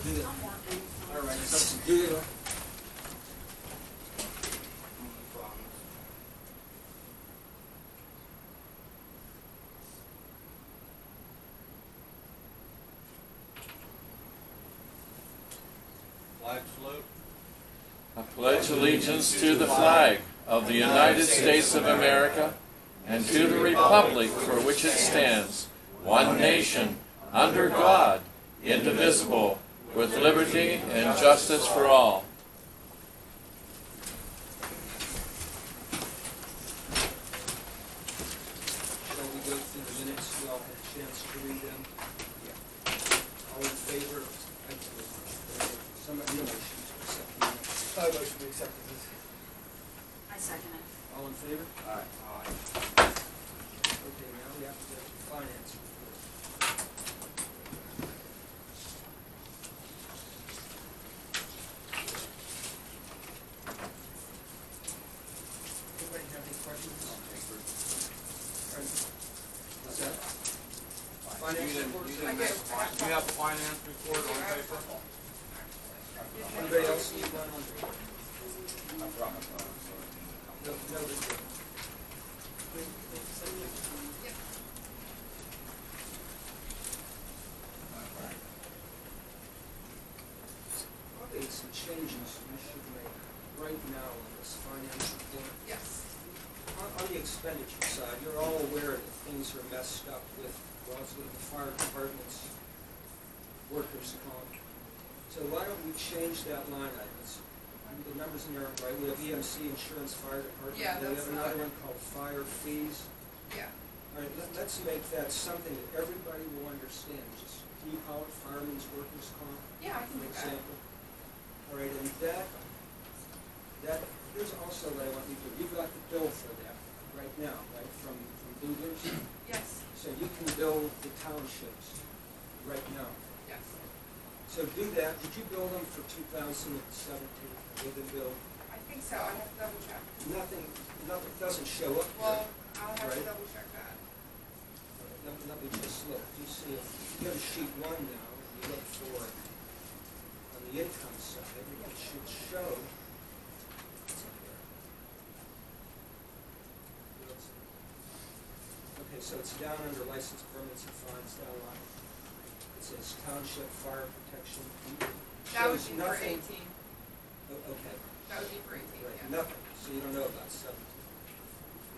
Do it. All right, so do it. Flag salute. I pledge allegiance to the flag of the United States of America and to the republic for which it stands, one nation, under God, indivisible, with liberty and justice for all. Shall we go through the minutes? We all had a chance to read them. Yeah. All in favor? Somebody motion to accept the minutes. I motion to accept this. I second it. All in favor? Aye. Okay, now we have to go to finance report. Anybody have any questions? What's that? Finance report? You have the finance report on paper? Anybody else need one? No, no, this is- Probably some changes we should make right now on this finance report. Yes. On the expenditure side, you're all aware that things are messed up with, well, it's with the fire department's workers' comp. So why don't we change that line items? The numbers in there aren't right. We have EMC insurance, fire department. Yeah, Then we that's have another not- one called fire fees. Yeah. All right, let's make that something that everybody will understand. Just, can you call it fireman's workers' comp? Yeah, I can For do that. example. All right, and that, here's also what I want you to do. You've got the bill for that right now, right, from Douglas. Yes, So you can bill the townships right now. yes. So do that. Did you bill them for 2017? They've been billed? I think so. I have to double check. Nothing doesn't show up here. Well, I'll have to Right. double check that. Let me just look. You see, if you go to sheet one now, you look for, on the income side, it should show. Okay, so it's down under license permits and fines down line. It says township fire protection. That would Shows be for nothing. 18. Okay, That would be for 18, right, yeah. nothing. So you don't know about 17.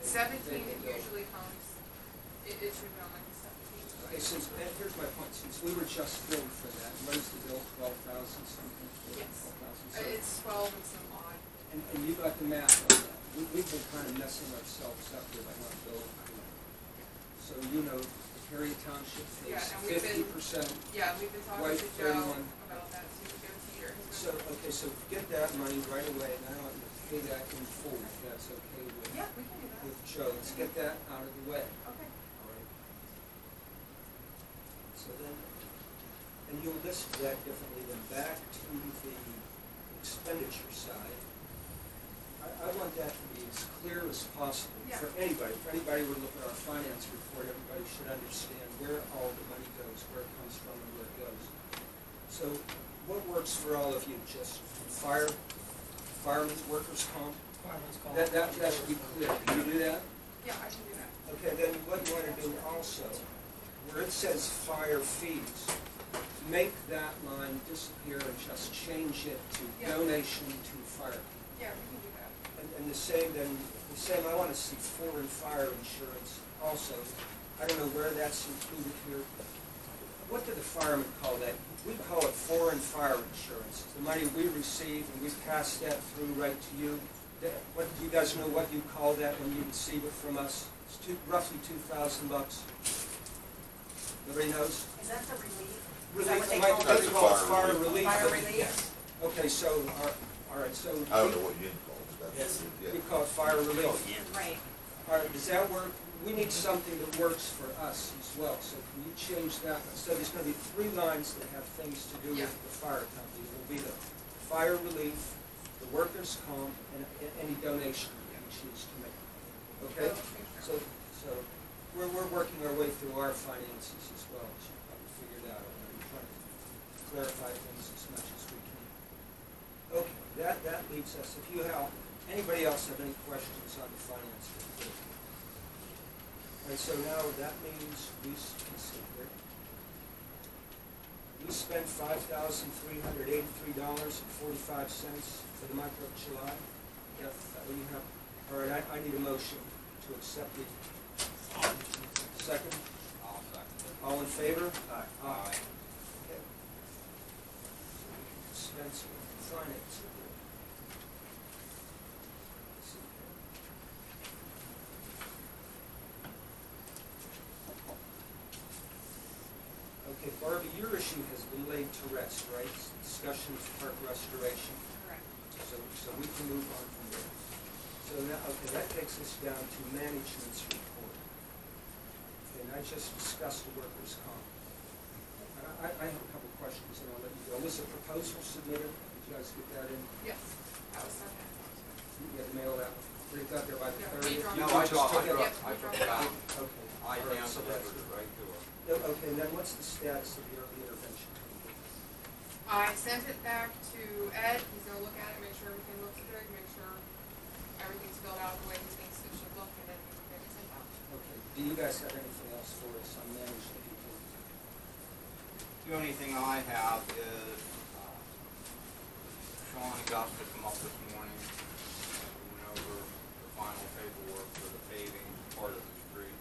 17 They it bill. usually comes. It should be on like the 17th. Okay, here's my point, since we were just billed for that, what is the bill, 12,000 something? Yes. 12,000 something? It's 12 and some odd. And you got the math on that. We've been kind of messing ourselves up here by not billing. So you know, Perry Township Yeah, pays and we've been- 50%. Yeah, we've been talking White, to Joe 31. about that too. Joe Teeter has So, been. okay, so get that money right away, and I want you to pay that in full, if that's okay with, Yeah, we can do that. with Joe. Let's get that out of the way. Okay. All right. So then, and you'll list that differently, then back to the expenditure side. I want that to be as clear as possible Yeah. for anybody. If anybody were to look at our finance report, everybody should understand where all the money goes, where it comes from and where it goes. So what works for all of you? Just firemen's workers' comp? That should be clear. Can you do that? Yeah, I can do that. Okay, then what you want to do also, where it says fire fees, make that line disappear and just change it to Yeah. donation to fire. Yeah, we can do that. And the same, I want to see foreign fire insurance also. I don't know where that's included here. What do the firemen call that? We call it foreign fire insurance. It's the money we receive and we pass that through right to you. What, do you guys know what you call that when you receive it from us? It's roughly $2,000. Nobody knows? Is that the relief? Relief, what they might call they it? call it fire relief. Fire but- relief? yes. Okay, so, all right, so. I don't know what you call it. Yes, Yeah. we call it fire relief. Right. All right, does that work? We need something that works for us as well, so can you change that? So there's gonna be 3 lines that have things to do with Yeah. the fire company. It will be the fire relief, the workers' comp, and any donation you choose to make. Okay? So we're working our way through our finances as well, as you probably figured out already. clarify things as much as we can. Okay, that leads us, if you have, anybody else have any questions on the finance report? All right, so now that means we can see here. We spent $5,383.45 for the month of July. Yep, you have, all right, I need a motion to accept it. Second? I'll second it. All in favor? Aye. Okay. Expense with finance report. Let's see here. Okay, Barbie, your issue has been laid to rest, right? Discussion of park restoration. Correct. So we can move on from there. So now, okay, that takes us down to management's report. Okay, and I just discussed the workers' comp. I have a couple questions and I'll let you go. Was a proposal submitted? Did you guys get that in? Yes, that was sent out. You had to mail that, it got there by the Yeah, 30th? we dropped You No, I just dropped, took I it? dropped, Yep, I we dropped dropped it it out. Okay. I All right, hand so delivered that's- it right to her. Okay, and then what's the status of the early intervention? I sent it back to Ed, he's gonna look at it, make sure everything looks good, make sure everything's filled out the way he thinks it should look, and then we can get it sent out. Okay, do you guys have anything else for us on management report? The only thing I have is, Sean and Gus to come up this morning, and we went over the final paperwork for the paving part of the street.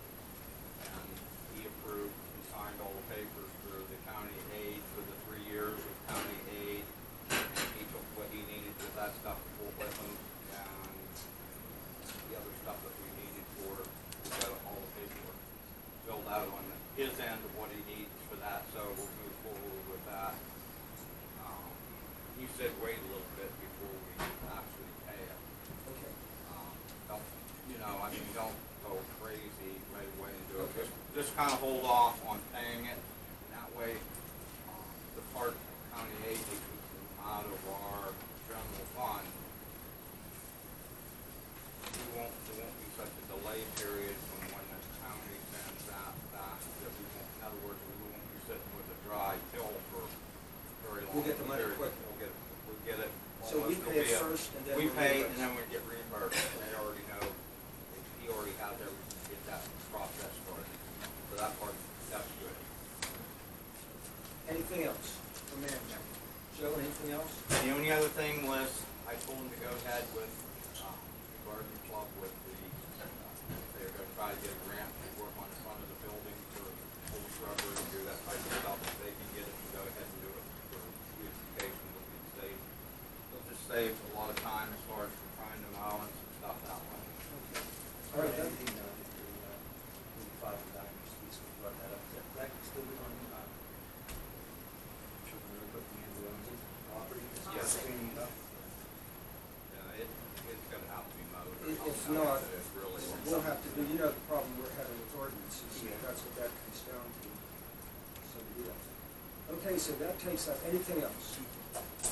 And he approved and signed all the papers for the county aid for the 3 years of county aid. And he took what he needed with that stuff to pull with him, and the other stuff that we needed for, we got all the paperwork filled out on his end of what he needs for that, so we'll move forward with that. He said wait a little bit before we actually pay it. Okay. Don't, I mean, don't go crazy right away and do it. Okay. Just kind of hold off on paying it, and that way, the part of county aid which we can out of our general fund, there won't be such a delay period from when the county sends that back, that we won't, in other words, we won't be sitting with a dry pill for very long. We'll get the money period. quick. We'll get it. So we almost, pay it it'll be first and then we we're pay reimbursed. and then we get reimbursed. They already know, he already has everything to get that process started. So that part, that's good. Anything else for management? Joe, anything else? The only other thing was, I told him to go ahead with, the garden club with the, they're gonna try to get a grant to work on the front of the building for full shrubbery and do that type of stuff. If they can get it, to go ahead and do it for beautification, it'll be safe. It'll just save a lot of time as far as trying to mow and some stuff that way. Okay. All right, then. Yes. Yeah, it's gonna have to be mowed. If not, It's really. we'll have to do, the problem we're having with ordinances, that's what that comes down to. So, yeah. Okay, so that takes us, anything else?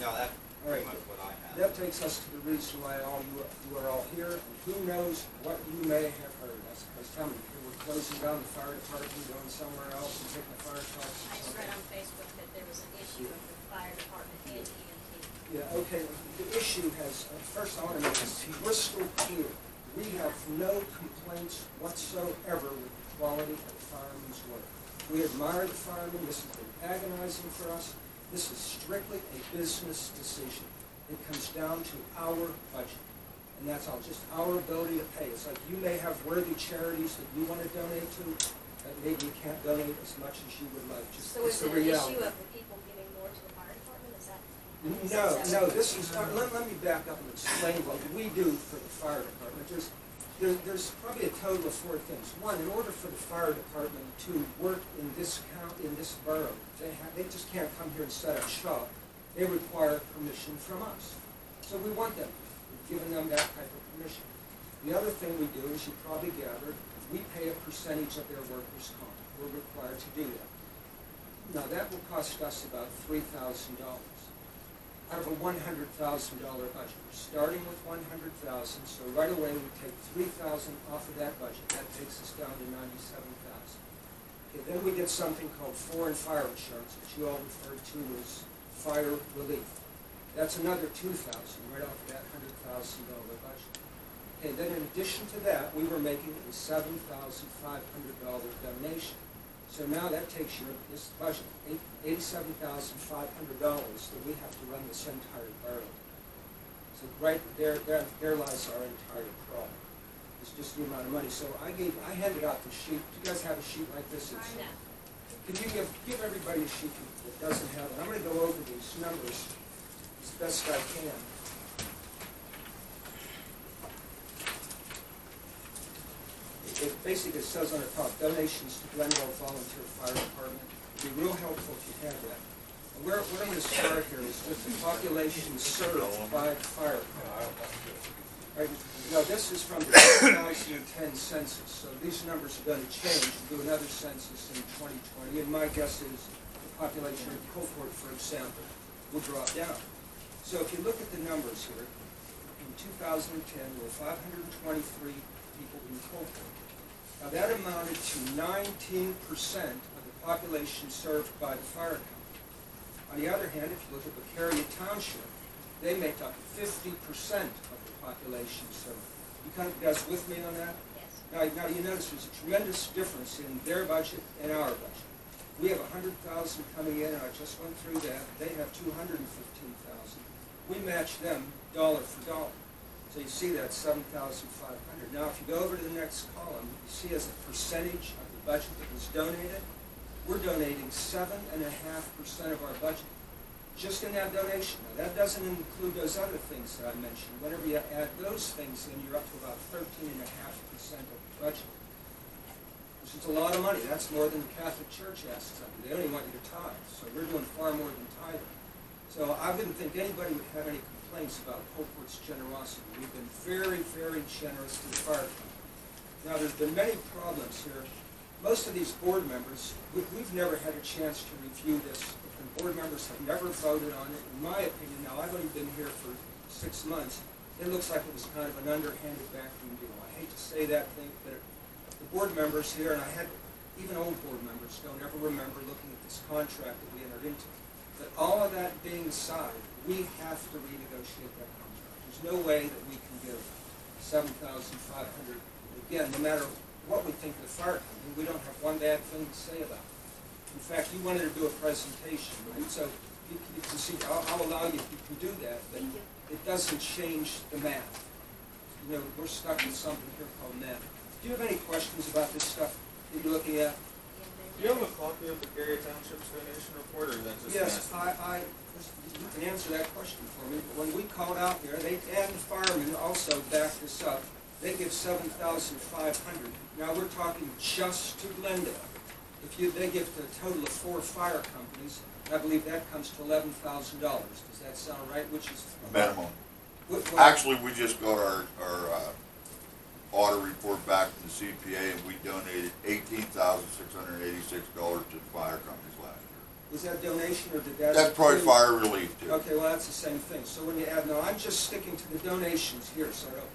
No, that's All right. pretty much what I have. That takes us to the reason why you are all here, and who knows what you may have heard. Because tell me, we're closing down the fire department, going somewhere else and taking the fire trucks I and just read something. on Facebook that there was an issue with the fire department and EMT. Yeah, okay, the issue has, first I want to make this crystal clear. We have no complaints whatsoever with the quality of the firemen's work. We admire the firemen, this has been agonizing for us. This is strictly a business decision. It comes down to our budget. And that's all, just our ability to pay. It's like you may have worthy charities that you want to donate to, but maybe you can't donate as much as you would like. Just, So it's is the it an reality. issue of the people giving more to the fire department? Is that? No, this is, let me back up and explain what we do for the fire department. There's probably a total of 4 things. One, in order for the fire department to work in this borough, they just can't come here and set up shop. They require permission from us. So we want them. We've given them that type of permission. The other thing we do, as you probably gathered, we pay a percentage of their workers' comp. We're required to do that. Now, that will cost us about $3,000 out of a $100,000 budget. We're starting with $100,000, so right away we take $3,000 off of that budget. That takes us down to $97,000. Okay, then we get something called foreign fire insurance, which you all referred to as fire relief. That's another $2,000 right off of that $100,000 budget. Okay, then in addition to that, we were making a $7,500 donation. So now that takes your, this budget, $87,500 that we have to run this entire borough. So right there lies our entire problem. It's just the amount of money. So I handed out the sheet. Do you guys have a sheet like this? I know. Can you give everybody a sheet that doesn't have it? I'm going to go over these numbers as best I can. It basically says on the top, donations to Glenville Volunteer Fire Department. It'd be real helpful if you had that. And where I'm going to start here is with the population served by the fire department. Right. Now, this is from the 2010 census, so these numbers are going to change. We'll do another census in 2020, and my guess is the population of Colport, for example, will drop down. So if you look at the numbers here, in 2010, there were 523 people in Colport. Now, that amounted to 19% of the population served by the fire company. On the other hand, if you look at Beccaria Township, they make up 50% of the population served. You guys with me on that? Yes. Now you notice there's a tremendous difference in their budget and our budget. We have 100,000 coming in, and I just went through that. They have 215,000. We match them dollar for dollar. So you see that 7,500. Now if you go over to the next column, you see as a percentage of the budget that was donated, we're donating 7.5% of our budget just in that donation. Now that doesn't include those other things that I mentioned. Whenever you add those things in, you're up to about 13.5% of the budget, which is a lot of money. That's more than the Catholic Church asks of you. They only want you to tithe, so we're doing far more than tithing. So I wouldn't think anybody would have any complaints about Colport's generosity. We've been very, very generous to the fire company. Now there's been many problems here. Most of these board members, we've never had a chance to review this. And board members have never voted on it. In my opinion, now I've only been here for 6 months, it looks like it was kind of an underhanded backroom deal. I hate to say that thing, but the board members here, and I had, even old board members don't ever remember looking at this contract that we entered into. But all of that being aside, we have to renegotiate that contract. There's no way that we can give $7,500. Again, no matter what we think of the fire company, we don't have one bad thing to say about it. In fact, you wanted to do a presentation, right? So you can see, I'll allow you, you can do that, but it doesn't change the math. You know, we're stuck with something here called math. Do you have any questions about this stuff that you're looking at? Do you have a copy of the Beccaria Township's donation report, or is that just? Yes, you can answer that question for me. When we called out there, and the firemen also backed this up, they give $7,500. Now we're talking just to Glendale. They give to a total of 4 fire companies, I believe that comes to $11,000. Does that sound right? Which is minimum. Actually, we just got our audit report back from the CPA, and we donated $18,686 to the fire companies last year. Was that donation, or did that? That's probably include fire relief too. Okay, well that's the same thing. So when you add, no, I'm just sticking to the donations here, so I don't,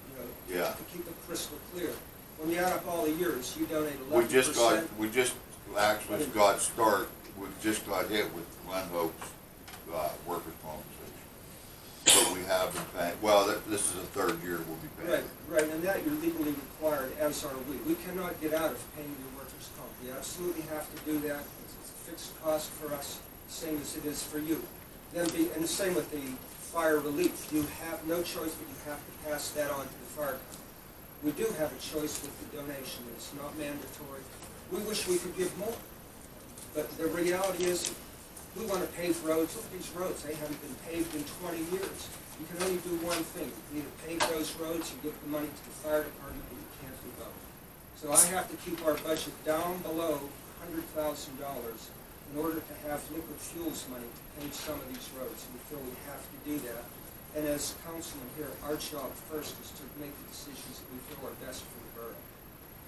Yeah. to keep it crystal clear. When you add up all the years, you donate 11%. We just actually got hit with Glen Hope's workers' compensation. So we have been paying, well, this is the 3rd year we'll be paying. Right, and that you're legally required, as are we. We cannot get out of paying your workers' comp. You absolutely have to do that. It's a fixed cost for us, same as it is for you. And the same with the fire relief. You have no choice, but you have to pass that on to the fire company. We do have a choice with the donation. It's not mandatory. We wish we could give more. But the reality is, we want to pave roads. Look at these roads. They haven't been paved in 20 years. You can only do one thing. You can either pave those roads and give the money to the fire department, but you can't do both. So I have to keep our budget down below $100,000 in order to have liquid fuels money to pave some of these roads. We feel we have to do that. And as councilman here, our job first is to make the decisions that we feel are best for the borough.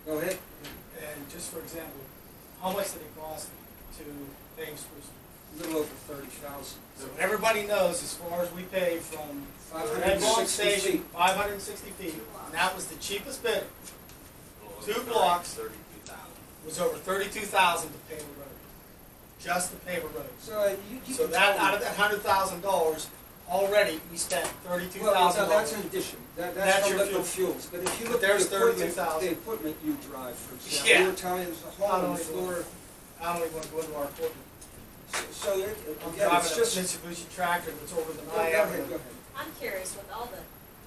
Go ahead. And just for example, how much did it cost to pave Spruce? A little over 30,000. So everybody knows, as far as we paid from 560 Station, feet. 560 feet, and that was the cheapest bid. 2 blocks. 32,000. was over 32,000 to pave a road, just to pave a road. So you So can that, tell me- out of that $100,000, already we spent $32,000. Well, that's in addition, That's that's from your liquid fuel. fuels, but if you look But at there's the equipment, 32,000. the equipment you drive, for example, Yeah. you were telling me there's a hole in the Not only floor, I don't even want to go into our equipment. so I'm again, driving it's a just. Mitsubishi tractor that's over the Go ahead, Niagara. go ahead. I'm curious with all the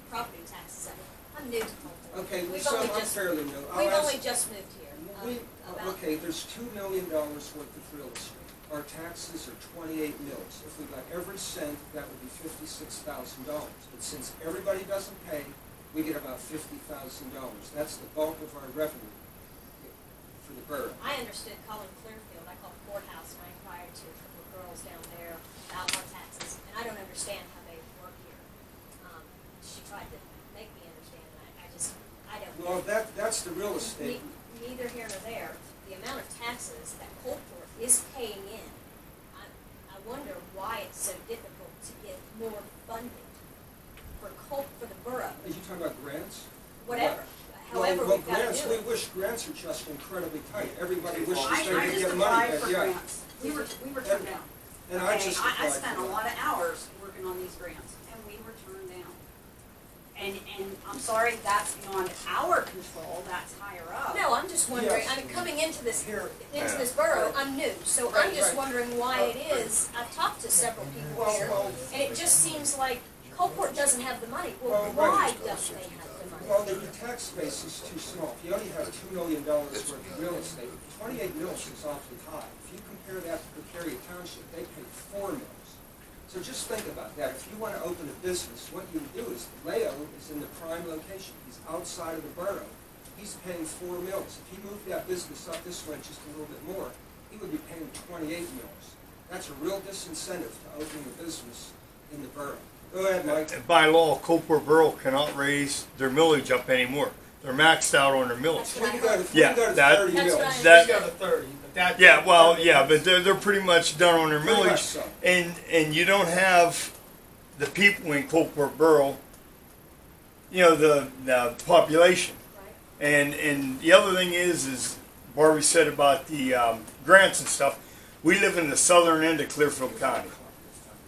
property taxes, I'm new to Colport. Okay, We've so only I'm just, fairly new. I'll we've ask- only just moved here. Okay, there's $2 million worth of real estate. Our taxes are 28 mils. If we got every cent, that would be $56,000. But since everybody doesn't pay, we get about $50,000. That's the bulk of our revenue for the borough. I understood calling Clearfield, I called the courthouse and I inquired to a couple of girls down there about our taxes, and I don't understand how they work here. She tried to make me understand, and I don't. Well, that's the real estate. Neither here nor there, the amount of taxes that Colport is paying in, I wonder why it's so difficult to get more funding for the borough, Are you talking about grants? whatever, Well, however well, we've got to grants, do we it. wish grants are just incredibly tight. Everybody wishes I they could just get money applied back, for yeah. grants. We were turned down. And I Okay, just I applied spent for a one. lot of hours working on these grants, and we were turned down. And I'm sorry, that's beyond our control, that's higher up. No, I'm just wondering, Yes. I mean, coming into this Here. borough, I'm new, so Right, I'm just right. wondering why it is. I've talked to several people Well, here, well- and it just seems like Colport doesn't have the money. Well, Well, why right. don't they have the money? Well, the tax base is too small. If you only have $2 million worth of real estate, 28 mils is awfully high. If you compare that to Precarious Township, they pay 4 mils. So just think about that. If you want to open a business, what you do is, Leo is in the prime location. He's outside of the borough. He's paying 4 mils. If he moved that business up this way just a little bit more, he would be paying 28 mils. That's a real disincentive to opening a business in the borough. Go ahead, Mike. By law, Colport Borough cannot raise their millage up anymore. They're maxed out on their millage. That's We what I can go to, heard. we can go to that- 30 That's mils. what I That- We go to 30, but that. Yeah, well, yeah, but they're pretty much done on their Pretty much millage, so. and you don't have the people in Colport Borough, you know, the population. Right? And the other thing is Barbie said about the grants and stuff. We live in the southern end of Clearfield County.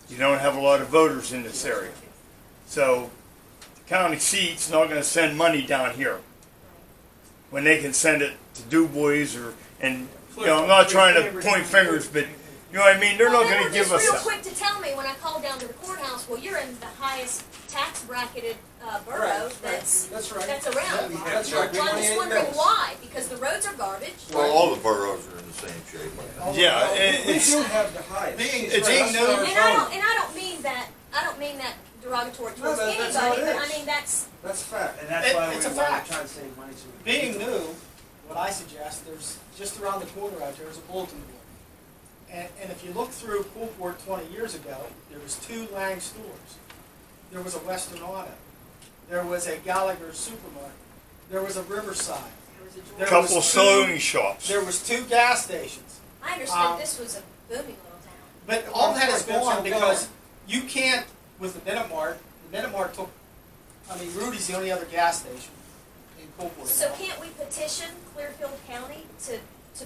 You don't have a lot of voters in this area, so the county seat's not going to send money down here when they can send it to Du Bois and you know, I'm not trying to point fingers, but you know what I mean. They're not going to give us They were that. just real quick to tell me when I called down to the courthouse, well, you're in the highest tax bracketed borough Right, that's That's right. that's around. That's right, Well, I'm just 28 wondering mils. why, because the roads are garbage. Well, all the boroughs are in the same shape. Yeah, We it's do have the highest. Being- It's being right. no- That's And I don't mean that derogatory No, towards that's how anybody, it but I is. mean that's That's fact. And that's why we It's a want fact. to try to save money to. Being new, what I suggest, there's, just around the corner out there is a bulletin board. And if you look through Coolport 20 years ago, there was 2 Lang stores. There was a Western Auto. There was a Gallagher Supermarket. There was a Riverside. a There couple was sewing shops. There was 2 gas stations. I understood this was a booming little town. But all that is That's gone all because gone. you can't, with the Minute-Mart took, I mean, Rudy's the only other gas station in Coolport So now. can't we petition Clearfield County to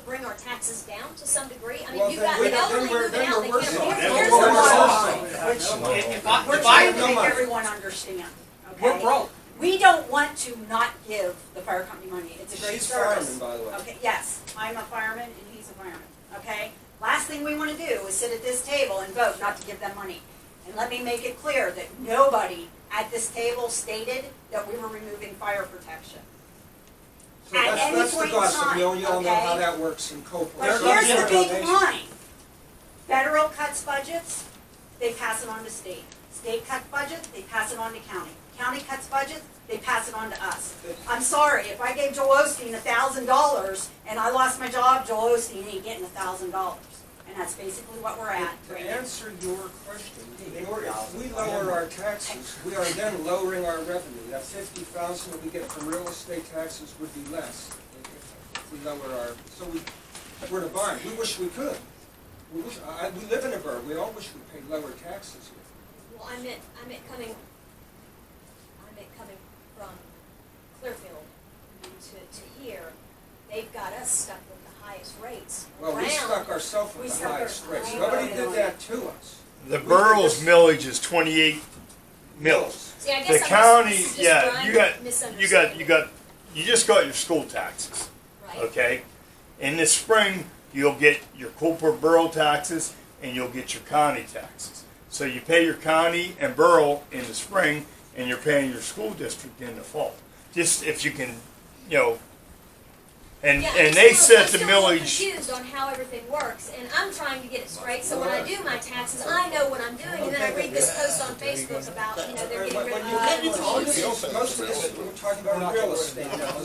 bring our taxes down to some degree? I Well, mean, you've then got we're- the then elderly we're- moving then out, we're they worse can't off. afford Then to we're here's worse the off. law. Which, if I We're could trying to no make money. everyone understand, We're okay? broke. We don't want to not give the fire company money. It's a great She's service. fireman, by the way. Okay, yes, I'm a fireman and he's a fireman, okay? Last thing we want to do is sit at this table and vote not to give them money. And let me make it clear that nobody at this table stated that we were removing fire protection. So At any that's the point in gossip. You all know time, how okay? that works in Copeland. They're But here's the legitimate big donations. line. Federal cuts budgets, they pass it on to state. State cuts budget, they pass it on to county. County cuts budget, they pass it on to us. I'm sorry, if I gave Joel Osteen $1,000 and I lost my job, Joel Osteen ain't getting $1,000. And that's basically what we're at. To answer your question, if we lower our taxes, we are then lowering our revenue. That 50,000 that we get from real estate taxes would be less if we lower our, so we're in a bind. We wish we could. We live in a borough, we all wish we paid lower taxes here. Well, I meant coming from Clearfield to here. they've got us stuck with the highest rates Well, we around. stuck ourselves We with the stuck highest our- rates. I know. Nobody did that to us. The We did borough's this- millage is 28 mills. See, I The guess I'm county, this is yeah, where I'm you just got your school taxes, Right. okay? In the spring, you'll get your Coalport borough taxes and you'll get your county taxes. So you pay your county and borough in the spring, and you're paying your school district in the fall. Just if you can, you know, and Yeah, they set the I'm still a little millage. confused on how everything works, and I'm trying to get it straight, so when I do my taxes, I know what I'm doing, and then I read this post on Facebook about, you know, they're getting rid of Most of this, we're talking about real estate now.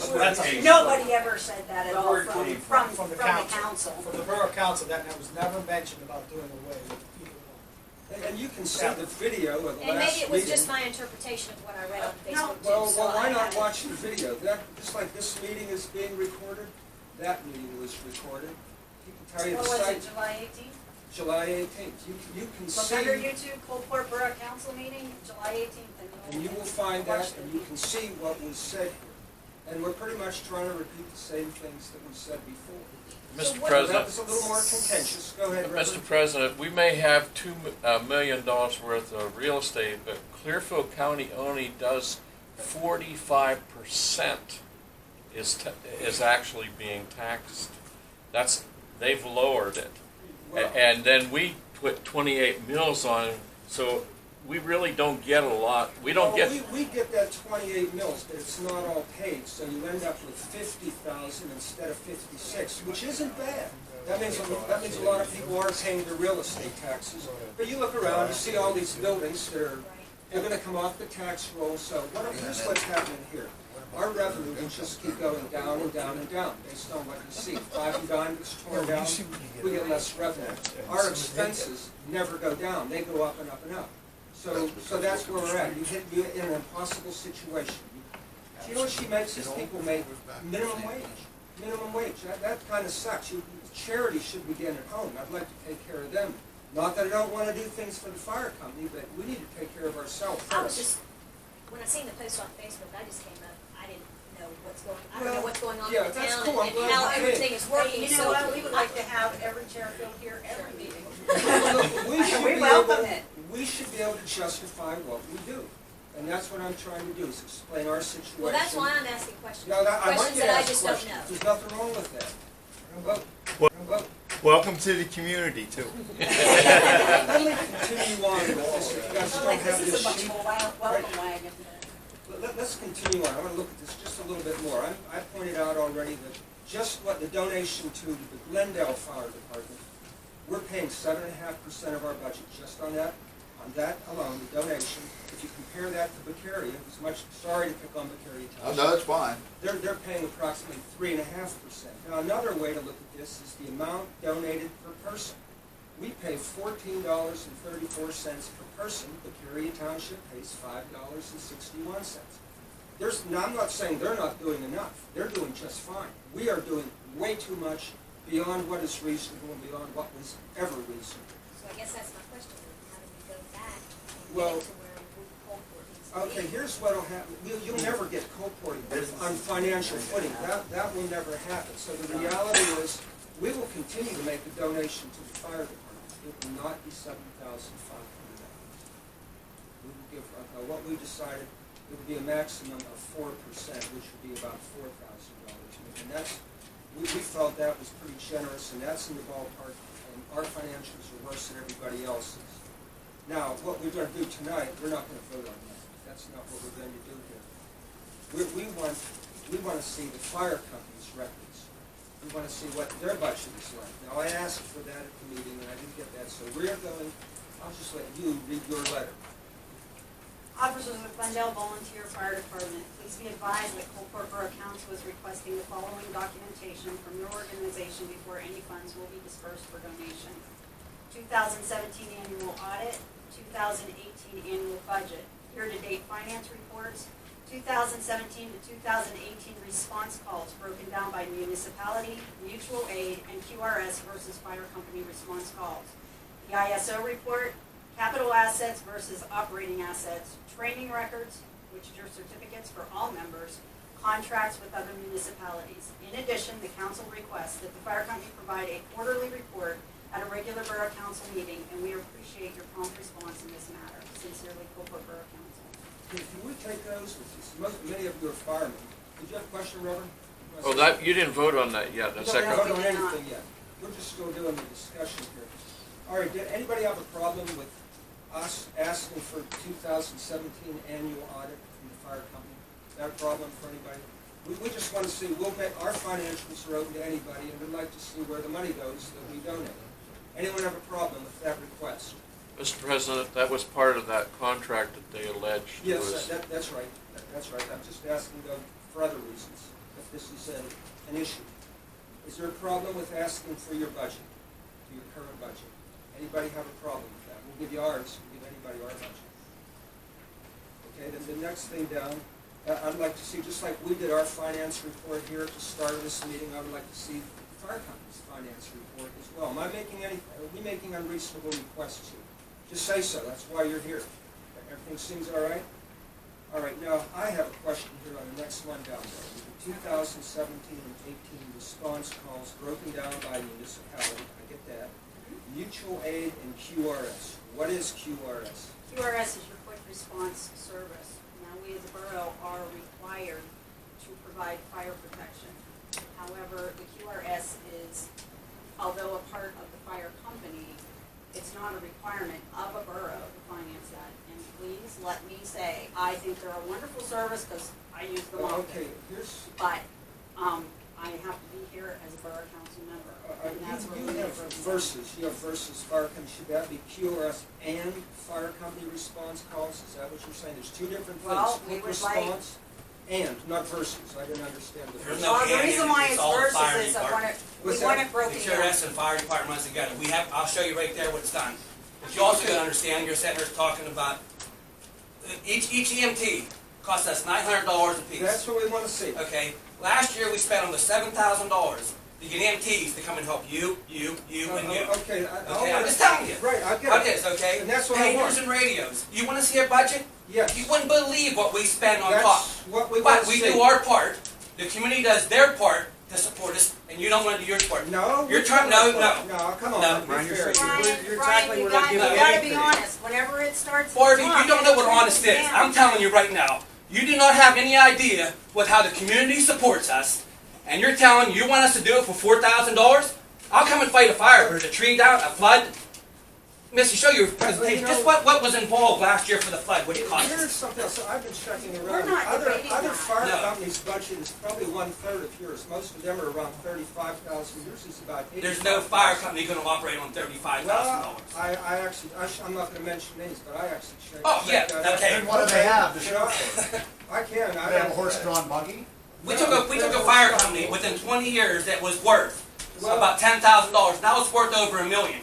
Nobody ever said that at all from From the the council. council. From the borough council, that was never mentioned about doing away with either one. And you can see the video of the And last maybe it was meeting. just my interpretation of what I read on No. Facebook too, Well, so why I not haven't- watch the video? That, just like this meeting is being recorded, that meeting was recorded. He can tell you What the was site, it, July 18th? July 18th. You can Look under see, YouTube, Coalport Borough Council meeting, July 18th. and you will find that, and you can see what was said here. And we're pretty much trying to repeat the same things that we said before. So Mr. what- That President, was a little more contentious. Go ahead, Mr. Reverend. President, we may have $2 million worth of real estate, but Clearfield County only does 45% is actually being taxed. They've lowered it. Well- And then we put 28 mills on, so we really don't get a lot. We don't Well, get, we get that 28 mils, but it's not all paid, so you end up with 50,000 instead of 56, which isn't bad. That means a lot of people are paying their real estate taxes. But you look around, you see all these buildings that are, they're gonna come off the tax roll, so here's what's happening here. Our revenue will just keep going down and down and down, based on what you see. Five and dime gets torn down, we get less revenue. Our expenses never go down, they go up and up and up. So that's where we're at. You're in an impossible situation. You know what she makes these people make? Minimum wage. Minimum wage. That kind of sucks. Charity should begin at home. I'd like to take care of them. Not that I don't want to do things for the fire company, but we need to take care of ourselves I was first. just, when I seen the post on Facebook, I just came up, I didn't know what's going, I don't know what's going on Yeah, in the that's town cool. I'm and glad how you came. everything is working, You so. know what, we would like to have every chair filled here every meeting. We should We be welcome able- it. We should be able to justify what we do. And that's what I'm trying to do, is explain our situation. Well, that's why I'm asking questions, No, I want questions you to that I ask just don't questions. know. There's nothing wrong with that. Well, Welcome to the community too. let me continue on with this. If you guys don't Like, have this is this a much sheet. more welcome wagon. Let's continue on. I want to look at this just a little bit more. I pointed out already that just what the donation to the Glendale Fire Department, we're paying 7.5% of our budget just on that alone, the donation. If you compare that to Beccaria, who's much, sorry to pick on Beccaria Oh, Township. no, it's fine. They're paying approximately 3.5%. Now, another way to look at this is the amount donated per person. We pay $14.34 per person. Beccaria Township pays $5.61. Now, I'm not saying they're not doing enough. They're doing just fine. We are doing way too much beyond what is reasonable and beyond what was ever reasonable. So I guess that's my question, how do we go back and Well, get it to where we hope for it needs to be? Okay, here's what'll happen. You'll never get Coalport on financial footing. That will never happen. So the reality is, we will continue to make a donation to the fire department. It will not be $7,500. We will give, what we decided, it would be a maximum of 4%, which would be about $4,000. And we felt that was pretty generous, and that's in the ballpark, and our financials are worse than everybody else's. Now, what we're going to do tonight, we're not going to vote on that. That's not what we're going to do here. We want to see the fire company's records. We want to see what their budget is like. Now, I asked for that at the meeting, and I didn't get that, so we're going, I'll just let you read your letter. Officers of Glendale Volunteer Fire Department, please be advised that Coalport Borough Council is requesting the following documentation from your organization before any funds will be dispersed for donation. 2017 annual audit, 2018 annual budget, year-to-date finance reports, 2017 to 2018 response calls broken down by municipality, mutual aid, and QRS versus fire company response calls. The ISO report, capital assets versus operating assets, training records, which are certificates for all members, contracts with other municipalities. In addition, the council requests that the fire company provide a quarterly report at a regular Borough Council meeting, and we appreciate your prompt response in this matter. Sincerely, Colebrook Borough Council. Can we take those? Many of you are firemen. Did you have a question, Reverend? Oh, that, you didn't vote on that yet, We the don't second. vote on anything yet. We're just still doing the discussion here. All right, did anybody have a problem with us asking for 2017 annual audit from the fire company? Is that a problem for anybody? We just want to see, our financials are open to anybody, and we'd like to see where the money goes that we donate. Anyone have a problem with that request? Mr. President, that was part of that contract that they alleged Yes, was. that's right. That's right. I'm just asking though for other reasons, if this is an issue. Is there a problem with asking for your budget, for your current budget? Anybody have a problem with that? We'll give you ours, we'll give anybody our budget. Okay, then the next thing down, I'd like to see, just like we did our finance report here at the start of this meeting, I would like to see the fire company's finance report as well. Are we making unreasonable requests here? Just say so, that's why you're here. Everything seems all right? All right, now, I have a question here on the next one down there. The 2017 and 18 response calls broken down by municipality, I get that. Mutual aid and QRS. What is QRS? QRS is your quick response service. Now, we as a borough are required to provide fire protection. However, the QRS is, although a part of the fire company, it's not a requirement of a borough to finance that. And please let me say, I think they're a wonderful service because I use them often. Okay, here's... But I have to be here as a borough council member. And that's where You have versus fire company. Should that be QRS and fire company response calls? Is that what you're saying? There's two different things. Well, we Quick would like- response and, not versus. I didn't understand the There's versus. no Well, the and reason in it. why It's it's all the fire versus is I want it, we What's want that? it broken The down. QRS and fire department runs together. I'll show you right there what it's done. But you also gotta understand, you're sitting there talking about, each EMT costs us $900 a piece. That's what we want to see. Okay, last year we spent almost $7,000 to get EMTs to come and help you, and you. Okay, Okay, I'm just telling you. Right, I How get it it. is, okay? And that's what I want. Pagers and radios. You wanna see our budget? Yes. You wouldn't believe what we spend on That's top. what we want But to we see. do our part, the community does their part to support us, and you don't wanna do your part. No. You're we trying, don't. no. No, come on. No. Be Brian, you're fair. saying- Brian, You're Brian, exactly you what I'm got, you giving gotta anything. be honest. Whenever it starts. to Barbie, drop, you don't know what everything honest is. down. I'm telling you right now, you do not have any idea with how the community supports us, and you're telling you want us to do it for $4,000? I'll come and fight a fire. There's a tree down, a flood. Missy, show your presentation. Just what was involved last year for the flood, what it cost Here's us. something else. I've been checking We're around. not debating Other that. fire No. companies' budget is probably 1/3 of yours. Most of them are around 35,000. Yours is about 85,000. There's no fire company gonna operate on $35,000. Well, I'm not gonna mention names, but I actually checked. Oh, yeah, checked that out. okay. And what do they have to You show know, for it? I can. They have a horse-drawn buggy? We took a fire company within 20 years that was worth about $10,000. Now it's worth over $1 million.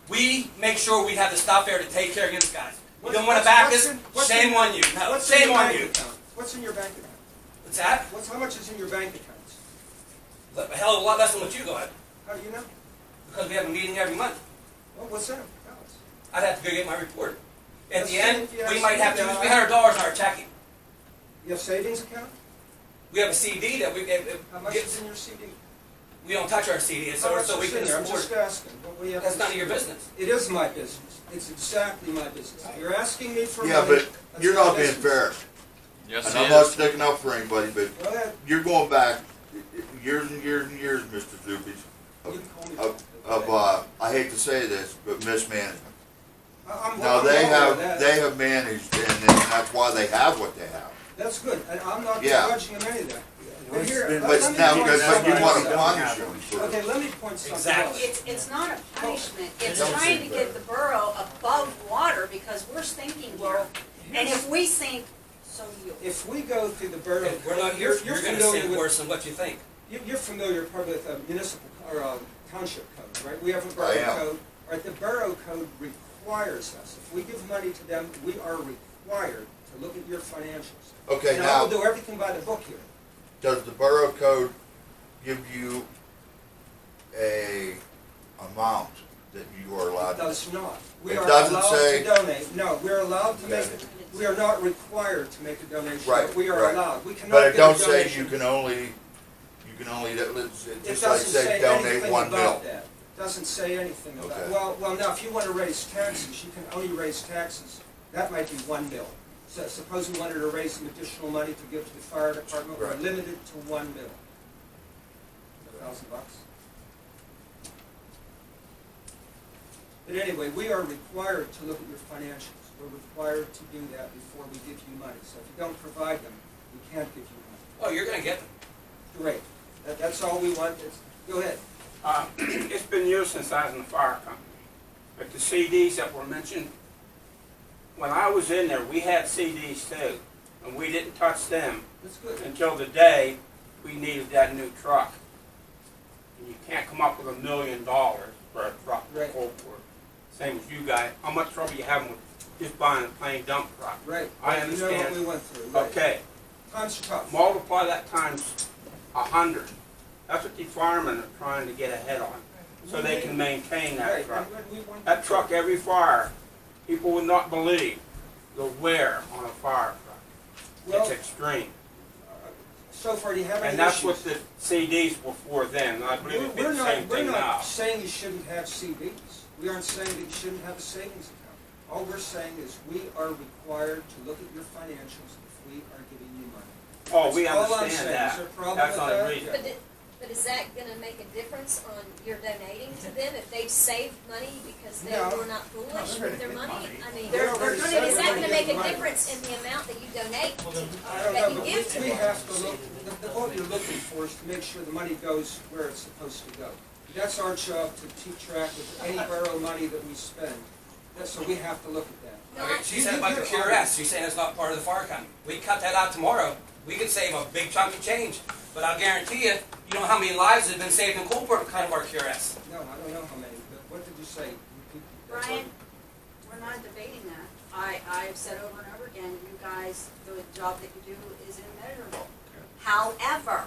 We make sure we have the stuff there to take care of these guys. You don't want to back us? Shame on you. No, What's in shame your on bank you. account? What's in your bank account? What's that? How much is in your bank accounts? A hell of a lot less than what you got. How do you know? Because we have a meeting every month. Well, what's that? Tell us. I'd have to go get my report. At Let's the see end, if you have we might have something $200-300 in our checking. You have savings account? We have a CD that How much is in your CD? we don't touch our CD, How so much we is in can there? I'm just support. asking. What we have That's to none of see. your business. It is my business. It's exactly my business. If you're asking me for Yeah, money. but that's you're my not being business. fair. Yes, And he I'm not is. sticking up for anybody, but Go ahead. you're going back years and years and years, Mr. Zupies, You can call me. I hate to say this, but mismanagement. I'm Now, I'm they aware of that. have, they have managed, and that's why they have what they have. That's good, and I'm not Yeah. begrudging them any of that. But here, been- But let me now, point but you something want else to out. punish them for. Okay, let me point something Exactly. else. It's not a punishment, it's Don't trying to seem get fair. the borough above water because we're sinking here. And if we sink, so do you. If we go through the borough. If we're not code, here, you're you're gonna familiar sink with- worse than what you think. You're familiar probably with municipal or township code, right? We have a I borough am. code. Right, the borough code requires us, if we give money to them, we are required to look at your financials. Okay, And I will now, do everything by the book here. does the borough code give you a amount that you are allowed It to? does not. We It are doesn't allowed say- to donate. No, we're allowed to make, we are not required to make a donation. Right, but we are right. allowed. We cannot But it get a don't say donation. you can only, It just like doesn't say say donate anything 1 mil. about that. Doesn't say anything about, Okay. well, now, if you want to raise taxes, you can only raise taxes. That might be 1 mil. So suppose we wanted to raise some additional money to give to the fire department, we're Right. limited to 1 mil. $1,000 bucks. But anyway, we are required to look at your financials. We're required to do that before we give you money. So if you don't provide them, we can't give you money. Oh, you're gonna get them. Great. That's all we want. Go ahead. It's been years since I was in the fire company, but the CDs that were mentioned, when I was in there, we had CDs too, and we didn't touch them That's good. until the day we needed that new truck. And you can't come up with $1 million for a truck to Right. quote for. Same as you guys. How much trouble you having with just buying a plain dump truck? Right. I You know what understand. we went through. Right. Okay, Times are tough. multiply that times 100. That's what these firemen are trying to get ahead on, so they can maintain that Right. truck. and we went That through truck, every fire, people would not believe the wear on a fire truck. Well, It's extreme. so far, do you have any And that's issues? what the CDs were for then, and I believe it'd be the same We're thing now. not saying you shouldn't have CDs. We aren't saying that you shouldn't have a savings account. All we're saying is we are required to look at your financials if we are giving you money. Oh, we That's all I'm understand saying. that. Is there a problem That's with not that? a reason. But is that gonna make a difference on your donating to them if they've saved money because they No. were not foolish with their money? I mean, They're already is saving that money gonna make in a money. difference in the amount that you donate to, I don't that know, you but give to we them? have to look, what you're looking for is to make sure the money goes where it's supposed to go. That's our job, to keep track of any borough money that we spend. So we have to look at that. Okay, she said about the QRS, she's saying it's not part of the fire company. We cut that out tomorrow, we could save a big chunk of change. But I'll guarantee you, you know how many lives have been saved in Coolport because of our QRS. No, I don't know how many, but what did you say? Repeat that. Brian, we're not debating that. I've said over and over again, you guys, the job that you do is immeasurable. However,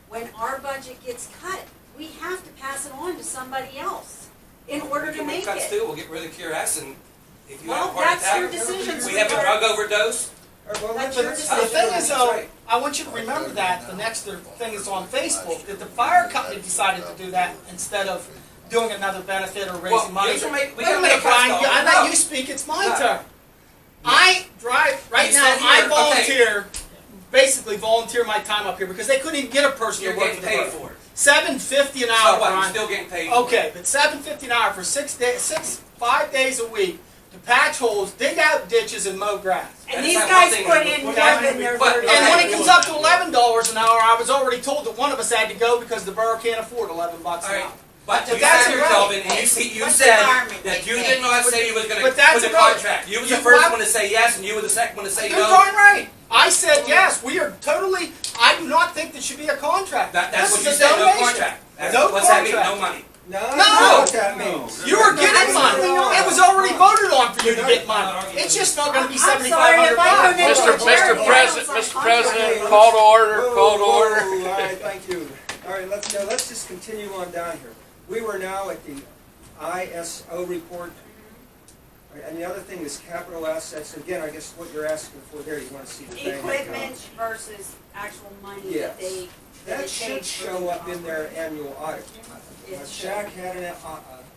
when our budget gets cut, we have to pass it on to somebody else in order We to can make cuts it. too, we'll get rid of QRS, and if you Well, have a heart that's your attack, decision. we have a drug overdose. All right, well, That's let's- your let's- The thing is, That's though, right. I want you to remember that the next thing is on Facebook, that the fire company decided to do that instead of doing another benefit or Well, raising money. you should make- we Wait a gotta minute, make cuts, Brian, though. I No. let you speak, it's my No. turn. I drive, right You now, said I here, okay. volunteer, basically volunteer my time up here, because they couldn't even get a person You're to work getting for the paid borough. for it. $7.50 an So hour, what, you're Brian. still getting paid for it. Okay, but $7.50 an hour for 5 days a week to patch holes, dig out ditches, and mow grass. And That's these not guys one thing put that in we- more than their But- 30 And when it Okay. comes up to $11 an hour, I was already told that one of us had to go because the borough can't afford $11 All an right, hour. but you that's sat here, irrelevant. Kelvin, and you What's said the environment that they you think? did not say you was gonna But that's put the irrelevant. contract. You was You- the first why- one to say yes, and you were the second one to say You're no. darn right. I said yes. We are totally. I do not think there should be a contract. That's This what is you a said, no donation. contract. That's, No what's that mean, contract. no money? No, No. I know what that means. You are getting money. It was already voted on for you to get money. It's just not going to be I'm sorry, $7,500. if I donate to a Mr. charity, I don't President, sign Mr. contracts. President, call to order, Whoa, call to whoa, order. All right, thank you. All right, let's just continue on down here. We were now at the ISO report. All right, and the other thing is capital assets. Again, I guess what you're asking for there, you want to see the bank account. Equipment versus actual money Yes. that they. That it should takes for show the up in their annual audit. It should. Shaq had an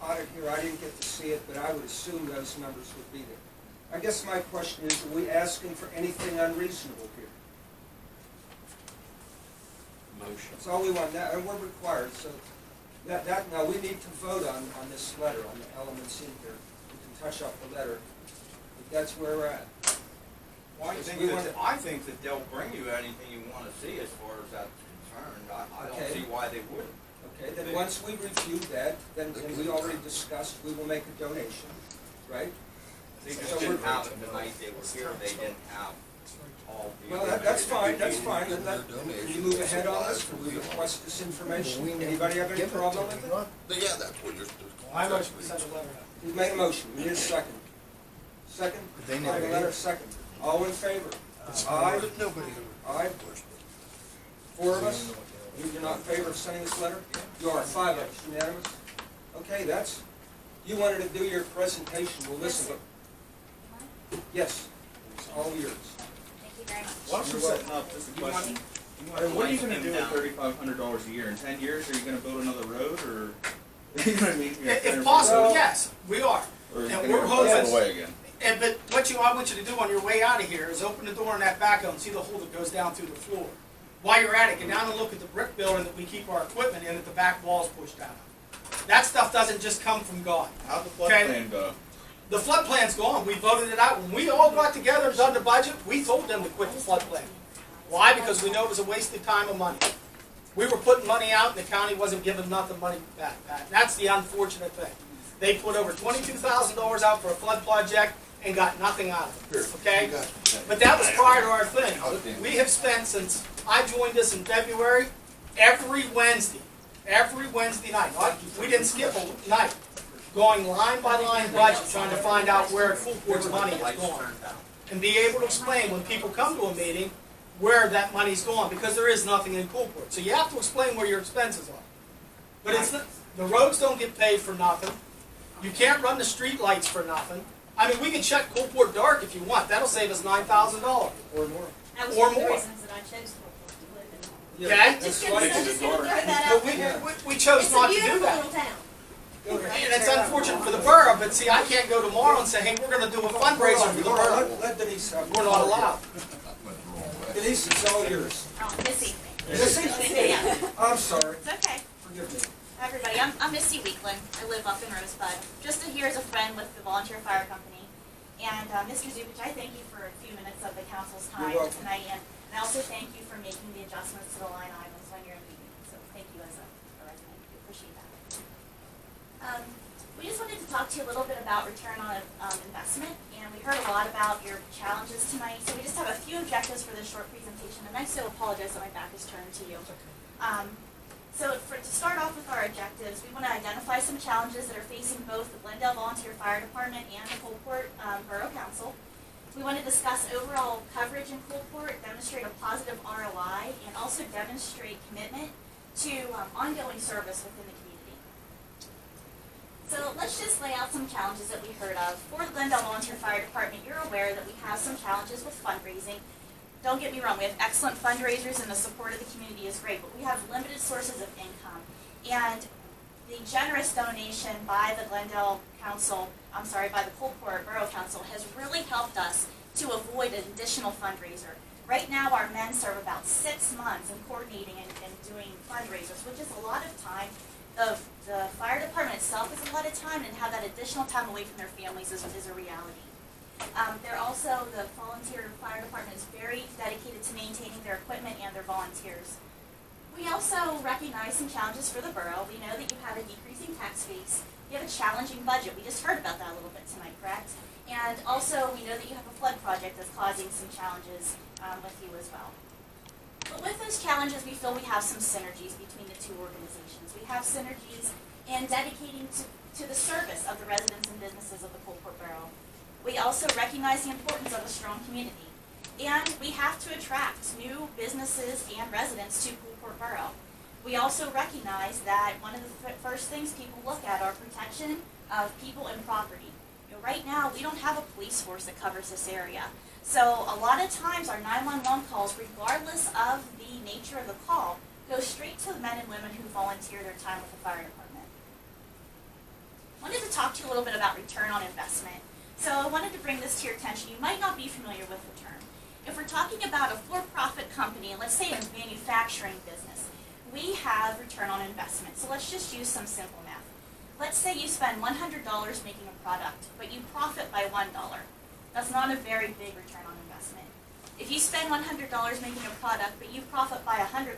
audit here, I didn't get to see it, but I would assume those numbers would be there. I guess my question is, are we asking for anything unreasonable here? Motion. That's all we want, and we're required, so now we need to vote on this letter, on the elements in here. We can touch up the letter, but that's where we're at. Well, I think that they'll bring you anything you want to see as far as that's concerned. I Okay. don't see why they wouldn't. Okay, then once we review that, then and we already discussed, we will make a donation, right? They So just didn't have it the night they were here, they didn't have all the. Well, that's fine, that's fine. Can you move ahead on this? Can we request this information? Anybody have any problem with it? Yeah, that's what you're. I motion to send a letter out. You've made a motion, we need a second. Second? They I never have a did. letter, second. All in favor? Aye? Nobody. Aye? 4 of us? You're not in favor of sending this letter? You are, 5 of us, unanimous? Okay, that's You wanted to do your presentation, well, listen, but, yes, it's all yours. Thank you very much. While we're setting up, just a question. What are you gonna do with $3,500 a year? In 10 years, are you gonna build another road, or? You know what I mean? If possible, yes, we are. Or are you And gonna we're go all hoping- the way again? But I want you to do on your way out of here is open the door in that backhoe and see the hole that goes down through the floor. While you're at it, get down and look at the brick building that we keep our equipment in, that the back wall's pushed out of. That stuff doesn't just come from God. How'd the flood Okay. plan go? The flood plan's gone. We voted it out. When we all got together and done the budget, we told them to quit the flood plan. Why? Because we know it was a waste of time and money. We were putting money out and the county wasn't giving nothing money back. That's the unfortunate thing. They put over $22,000 out for a flood project and got nothing out of it, okay? But that was prior to our thing. We have spent, since I joined this in February, every Wednesday night, we didn't skip a night, going line by line budget, trying to find out where Coolport's money is going. And be able to explain when people come to a meeting where that money's going, because there is nothing in Coolport. So you have to explain where your expenses are. But it's not, the roads don't get paid for nothing. You can't run the street lights for nothing. I mean, we can check Coolport dark if you want. That'll save us $9,000 or more. That was Or one of the more. reasons that I chose Coolport to live in. Okay? Just gonna throw that out But there. we chose It's a not to do beautiful that. little town. And it's unfortunate for the borough, but see, I can't go tomorrow and say, hey, we're gonna do a fundraiser for the borough. Let Denise have. We're not allowed. Denise, it's all yours. Oh, Missy. Yeah. I'm sorry, It's okay. forgive me. Hi, everybody, I'm Missy Weekland. I live up in Rosebud. Just here as a friend with the Volunteer Fire Company. And Mr. Zubich, I thank you for a few minutes of the council's time You're welcome. tonight. And I also thank you for making the adjustments to the line items when you're in meeting. So thank you as a resident. We appreciate that. We just wanted to talk to you a little bit about return on investment. And we heard a lot about your challenges tonight. So we just have a few objectives for this short presentation. And I so apologize that my back is turned to you. So to start off with our objectives, we want to identify some challenges that are facing both the Glendale Volunteer Fire Department and the Coolport Borough Council. We want to discuss overall coverage in Coolport, demonstrate a positive ROI, and also demonstrate commitment to ongoing service within the community. So let's just lay out some challenges that we heard of. For the Glendale Volunteer Fire Department, you're aware that we have some challenges with fundraising. Don't get me wrong, we have excellent fundraisers and the support of the community is great, but we have limited sources of income. And the generous donation by the Glendale Council, by the Coolport Borough Council has really helped us to avoid an additional fundraiser. Right now, our men serve about 6 months in coordinating and doing fundraisers, which is a lot of time. The fire department itself is a lot of time, and have that additional time away from their families is a reality. The volunteer fire department is very dedicated to maintaining their equipment and their volunteers. We also recognize some challenges for the borough. We know that you have a decreasing tax base. You have a challenging budget. We just heard about that a little bit tonight, correct? And also, we know that you have a flood project that's causing some challenges with you as well. But with those challenges, we feel we have some synergies between the two organizations. We have synergies in dedicating to the service of the residents and businesses of the Coolport Borough. We also recognize the importance of a strong community. And we have to attract new businesses and residents to Coolport Borough. We also recognize that one of the first things people look at are protection of people and property. Right now, we don't have a police force that covers this area. So a lot of times our 911 calls, regardless of the nature of the call, go straight to the men and women who volunteer their time with the fire department. I wanted to talk to you a little bit about return on investment. So I wanted to bring this to your attention. You might not be familiar with the term. If we're talking about a for-profit company, and let's say a manufacturing business, we have return on investment. So let's just use some simple math. Let's say you spend $100 making a product, but you profit by $1. That's not a very big return on investment. If you spend $100 making a product, but you profit by $100,000,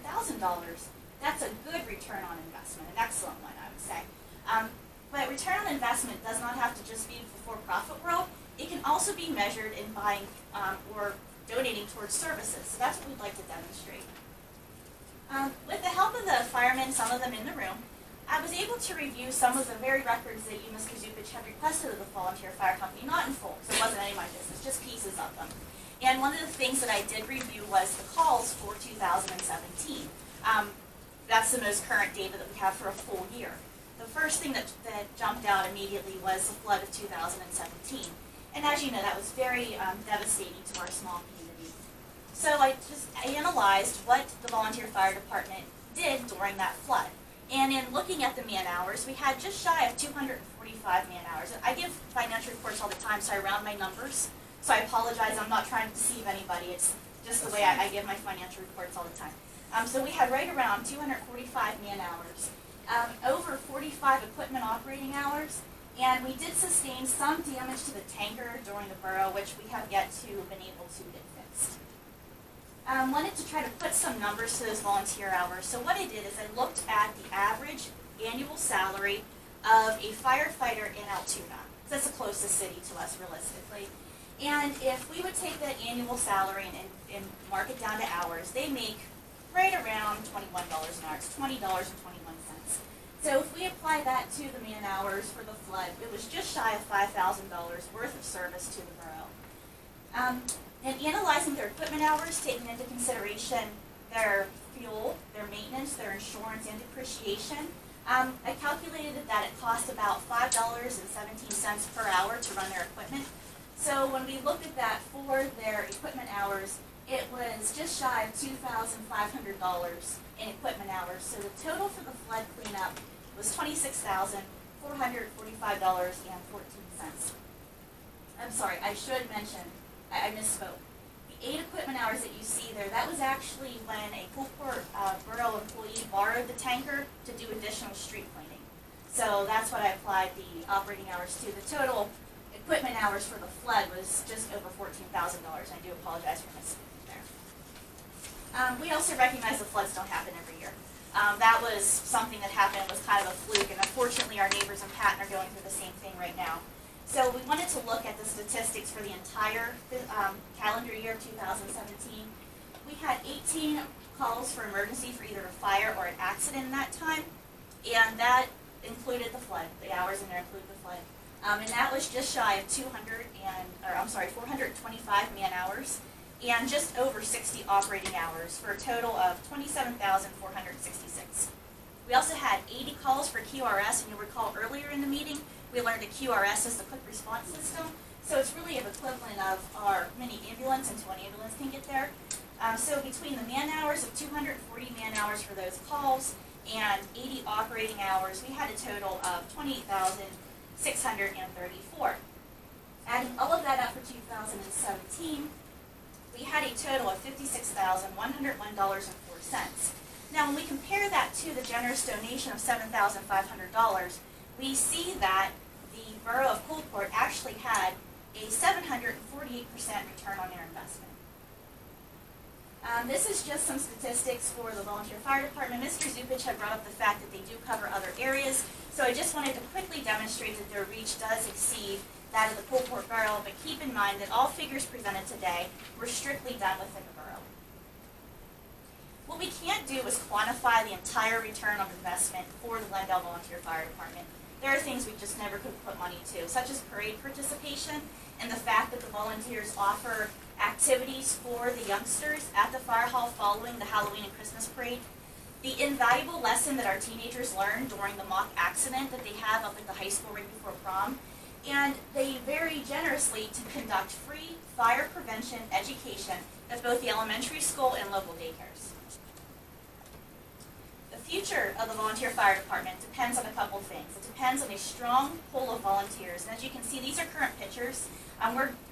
that's a good return on investment, an excellent one, I would say. But return on investment does not have to just be the for-profit world. It can also be measured in buying or donating towards services. So that's what we'd like to demonstrate. With the help of the firemen, some of them in the room, I was able to review some of the very records that you, Mr. Zubich, had requested of the Volunteer Fire Company, not in full, so it wasn't any of my business, just pieces of them. And one of the things that I did review was the calls for 2017. That's the most current data that we have for a full year. the first thing that jumped out immediately was the flood of 2017. And as you know, that was very devastating to our small community. So I analyzed what the volunteer fire department did during that flood. And in looking at the man hours, we had just shy of 245 man hours. And I give financial reports all the time, so I round my numbers. So I apologize, I'm not trying to deceive anybody. It's just the way I give my financial reports all the time. So we had right around 245 man hours, over 45 equipment operating hours, and we did sustain some damage to the tanker during the borough, which we have yet to been able to get fixed. Wanted to try to put some numbers to those volunteer hours. So what I did is I looked at the average annual salary of a firefighter in Altoona. That's the closest city to us realistically. And if we would take that annual salary and mark it down to hours, they make right around $21 an hour. It's $20.21. So if we apply that to the man hours for the flood, it was just shy of $5,000 worth of service to the borough. And analyzing their equipment hours, taking into consideration their fuel, their maintenance, their insurance, and depreciation, I calculated that it cost about $5.17 per hour to run their equipment. So when we looked at that for their equipment hours, it was just shy of $2,500 in equipment hours. So the total for the flood cleanup was $26,445.14. I'm sorry, I should mention, I misspoke. The 8 equipment hours that you see there, that was actually when a Coolport Borough employee borrowed the tanker to do additional street cleaning. So that's what I applied the operating hours to. The total equipment hours for the flood was just over $14,000. I do apologize for misspeaking there. We also recognize the floods don't happen every year. That was something that happened, was kind of a fluke, and unfortunately our neighbors in Patton are going through the same thing right now. So we wanted to look at the statistics for the entire calendar year of 2017. We had 18 calls for emergency for either a fire or an accident in that time, and that included the flood. The hours in there included the flood. And that was just shy of 425 man hours, and just over 60 operating hours for a total of 27,466. We also had 80 calls for QRS, and you'll recall earlier in the meeting, we learned that QRS is the quick response system. So it's really an equivalent of our mini ambulance until an ambulance can get there. So between the man hours of 240 man hours for those calls and 80 operating hours, we had a total of 28,634. Adding all of that up for 2017, we had a total of $56,101.04. Now, when we compare that to the generous donation of $7,500, we see that the Borough of Coolport actually had a 748% return on their investment. This is just some statistics for the volunteer fire department. Mr. Zupich had brought up the fact that they do cover other areas, so I just wanted to quickly demonstrate that their reach does exceed that of the Coolport Borough, but keep in mind that all figures presented today were strictly done within the borough. What we can't do is quantify the entire return on investment for the Glendale Volunteer Fire Department. There are things we just never could put money to, such as parade participation and the fact that the volunteers offer activities for the youngsters at the fire hall following the Halloween and Christmas parade. The invaluable lesson that our teenagers learn during the mock accident that they have up at the high school right before prom. And they very generously to conduct free fire prevention education at both the elementary school and local daycares. The future of the volunteer fire department depends on a couple things. It depends on a strong pool of volunteers. And as you can see, these are current pictures.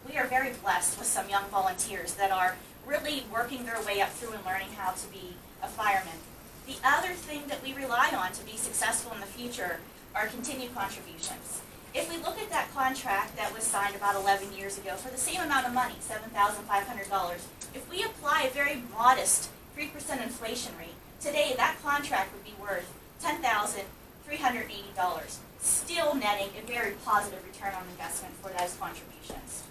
We are very blessed with some young volunteers that are really working their way up through and learning how to be a fireman. The other thing that we rely on to be successful in the future are continued contributions. If we look at that contract that was signed about 11 years ago for the same amount of money, $7,500, if we apply a very modest 3% inflation rate, today that contract would be worth $10,380, still netting a very positive return on investment for those contributions.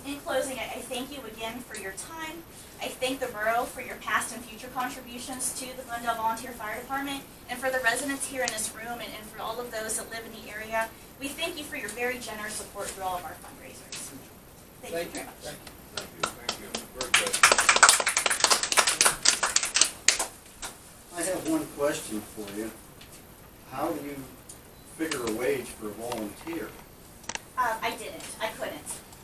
In closing, I thank you again for your time. I thank the borough for your past and future contributions to the Glendale Volunteer Fire Department, and for the residents here in this room and for all of those that live in the area. We thank you for your very generous support through all of our fundraisers. Thank you very much. Thank you. Very good. I have one question for you. how do you figure a wage for a volunteer? I didn't, I couldn't.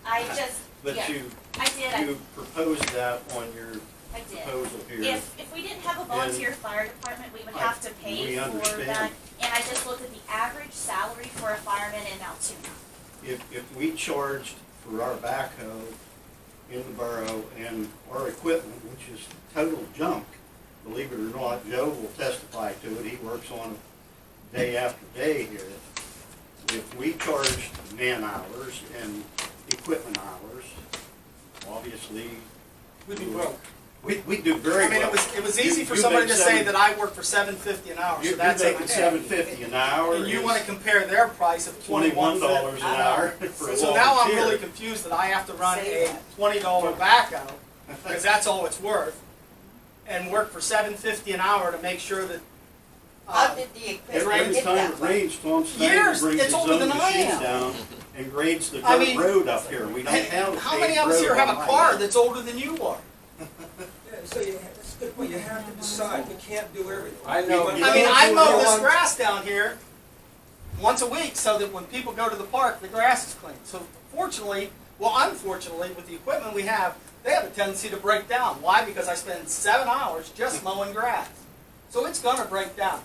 I just, But yeah, you, I did, you proposed that on your I did. proposal here. If we didn't have a volunteer fire department, we would have to pay we for understand. that. And I just looked at the average salary for a fireman in Altoona. If we charged for our backhoe in the borough and our equipment, which is total junk, believe it or not, Joe will testify to it, he works on it day after day here. If we charged man hours and equipment hours, obviously, We'd be broke. we do very I mean, well. it was easy for You somebody make to say seven- that I work for $7.50 an hour, so You're that's making okay. $7.50 an hour. And you is want to compare their price of $21 an hour for a So now I'm volunteer. really confused that I have to run Say a that. $20 backhoe, because that's all it's worth, and work for $7.50 an hour to make sure that, How did the equipment Every get time that it way? rains, Tom Snyder Years, brings it's his older own than I machine am. down and grades the I dirt mean, road up here. We don't have a how many paved of us road here have on a my car yard. that's older than you are? Yeah, so that's a good point, you have to decide, we can't do everything. I know. We I mean, want I to mow do this one- grass down here once a week so that when people go to the park, the grass is clean. So fortunately, well, unfortunately, with the equipment we have, they have a tendency to break down. Why? Because I spend 7 hours just mowing grass. So it's gonna break down.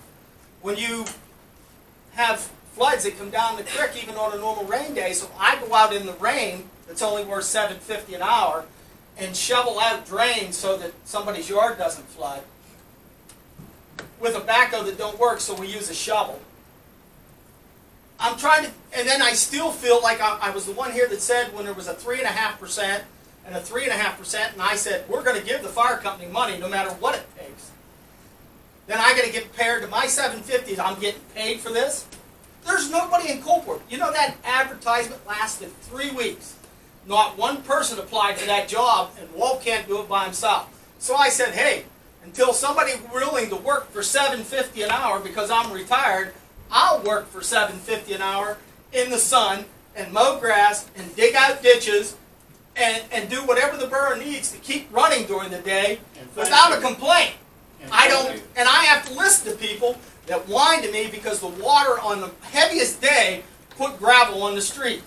When you have floods that come down the creek, even on a normal rain day, so I go out in the rain, that's only worth $7.50 an hour, and shovel out drains so that somebody's yard doesn't flood, with a backhoe that don't work, so we use a shovel. I'm trying to, and then I still feel like I was the one here that said when there was a 3.5% and a 3.5%, and I said, we're gonna give the fire company money no matter what it takes. Then I gotta get paired to my $7.50, I'm getting paid for this? There's nobody in Coalport. You know that advertisement lasted 3 weeks. Not one person applied for that job, and Walt can't do it by himself. So I said, hey, until somebody's willing to work for $7.50 an hour because I'm retired, I'll work for $7.50 an hour in the sun and mow grass and dig out ditches and do whatever the borough needs to keep running during the day And thank without a you. complaint. And I thank don't, you. and I have to listen to people that whine to me because the water on the heaviest day put gravel on the street.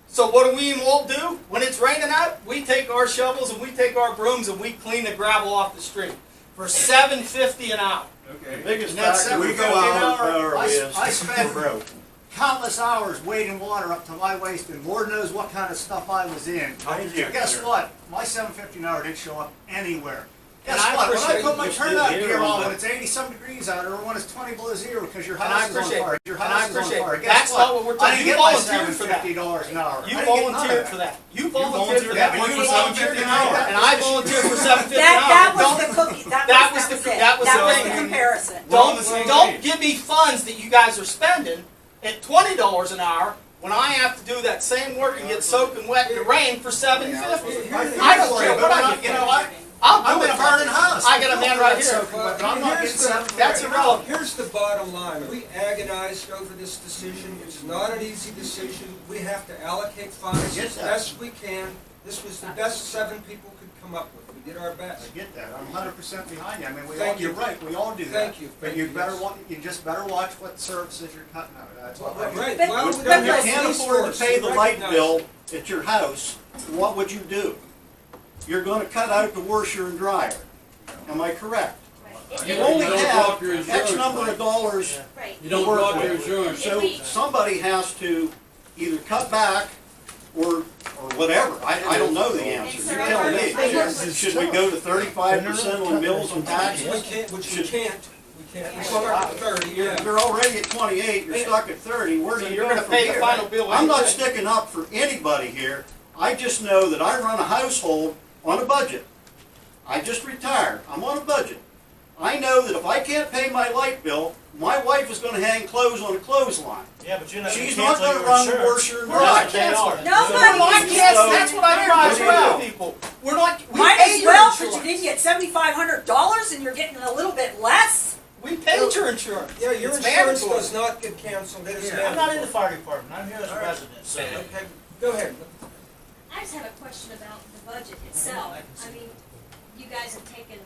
So what do we in Walt do? When it's raining out, we take our shovels and we take our brooms and we clean the gravel off the street for $7.50 an hour. The biggest And that's factor $7.50 we an go out hour. power I is spent- we're broke. countless hours wading water up to my waist, and Lord knows what kind of stuff I was in. Thank you. Guess what? My $7.50 an hour didn't show up anywhere. And Guess I what? When I appreciate put my you turnout did gear here on on when the- it's 80-some degrees out, or when it's 20 below zero because your And I house is on appreciate fire, it. your And I house is on appreciate it. fire. That's Guess not what we're I talking- didn't you get my volunteered for that. $7.50 an hour. You I didn't get none of volunteered that. for that. You volunteered for Yeah, that. but When you you volunteered volunteered to for do that. that. And I volunteered for $7.50 an hour. That was Don't- the cookie, that that was was the- it. that was That the was thing. the comparison. We're on the Don't, same don't page. give me funds that you guys are spending at $20 an hour when I have to do that same work and get soaking wet in the rain for $7.50. I don't care what I get. You know what? I'll I'm do in it a for burning you. house. I got a man right here. But I'm not getting $7.50. That's irrelevant. Here's the bottom line. We agonized over this decision. It's not an easy decision. We have to allocate funds as best we can. This was the best 7 people could come up with. We did our best. I get that. I'm 100% behind you. I mean, Thank you. you're right. We all do that. Thank you. But Thank you you, better yes. you just better watch what services you're cutting out. That's all. I mean, Right. But- Well, we but don't You have listen, can't police afford force. to pay the We light recognize bill it. at your house, what would you do? You're gonna cut out the washer and dryer. Am I correct? Right. You It- only don't have talk your X insurance, number Mike. of dollars Right. You don't to work drop your with. insurance. So somebody has to either cut back or whatever. I don't know the answer. You tell me. Should we go to 35% on bills and We taxes? can't, which we can't. We can't. We start at 30, yeah. You're already at 28, you're stuck at 30, where do So you you're go gonna from pay the here? final bill I'm not anyway. sticking up for anybody here. I just know that I run a household on a budget. I just retired. I'm on a budget. I know that if I can't pay my light bill, my wife is gonna hang clothes on a clothesline. Yeah, but you're not She's not gonna run the washer and We're not dryer. canceling. Nobody We're not is. canceling. That's what I'm trying to What do you tell do? people. We're not, we Might paid as your well, but you insurance. didn't get $7,500 and you're getting a little bit less. We paid your insurance. Yeah, your It's insurance mandatory. does not get canceled. It is I'm not in the mandatory. fire department. I'm here as a resident. So. Okay, go ahead. I just have a question about the budget itself. I mean, you guys have taken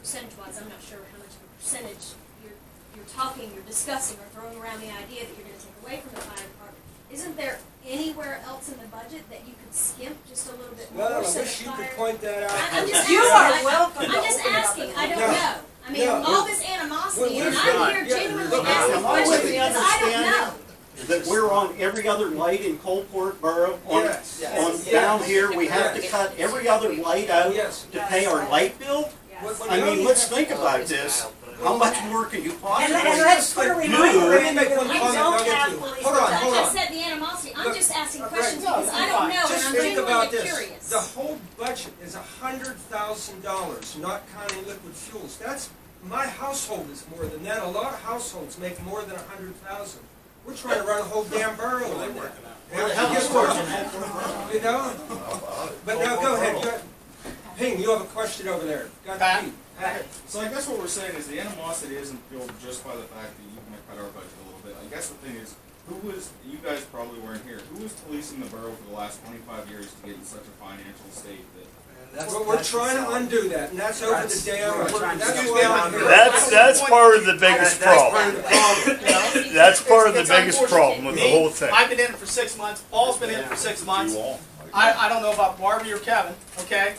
percentage-wise, I'm not sure how much of a percentage you're you're talking, you're discussing, or throwing around the idea that you're gonna take away from the fire department, isn't there anywhere else in the budget that you could skimp just a little bit more? Well, I so wish the you could fire- point that out. I'm just You asking. are welcome to I'm just open it up asking, and I don't No. know. I mean, No. all this animosity, Well, and we've I'm got- here yeah, genuinely look, asking am I questions with the because I don't know. understanding that we're on every other light in Coalport Borough? Yes. On down here, we have to cut every other light out Yes. to pay our light bill? When I you mean, only let's have- think about this. How much more can you And possibly let's put a reminder Let me in make that one we comment, don't I'll get have to it. police Hold on, protection. hold Like on. I said, the animosity, I'm Look, just asking right. questions No, because I you're don't fine. know, and Just I'm think about genuinely this. curious. The whole budget is $100,000, not counting liquid fuels. That's, my household is more than that. A lot of households make more than 100,000. We're trying to run a whole damn borough in there. You know? But now, go ahead. Ping, you have a question over there. Got Pat? Pete. So I guess what we're saying is the animosity isn't fueled just by the fact that you might cut our budget a little bit. I guess the thing is, you guys probably weren't here, who was policing the borough for the last 25 years to get in such a financial state that Well, we're trying to undo that, and that's over the dam. That's why I'm here. That's part of the biggest problem. That's part of the It's biggest unfortunate. problem with the whole thing. I've been in it for 6 months, Paul's been in it for 6 months. I don't know about Barbie or Kevin, okay?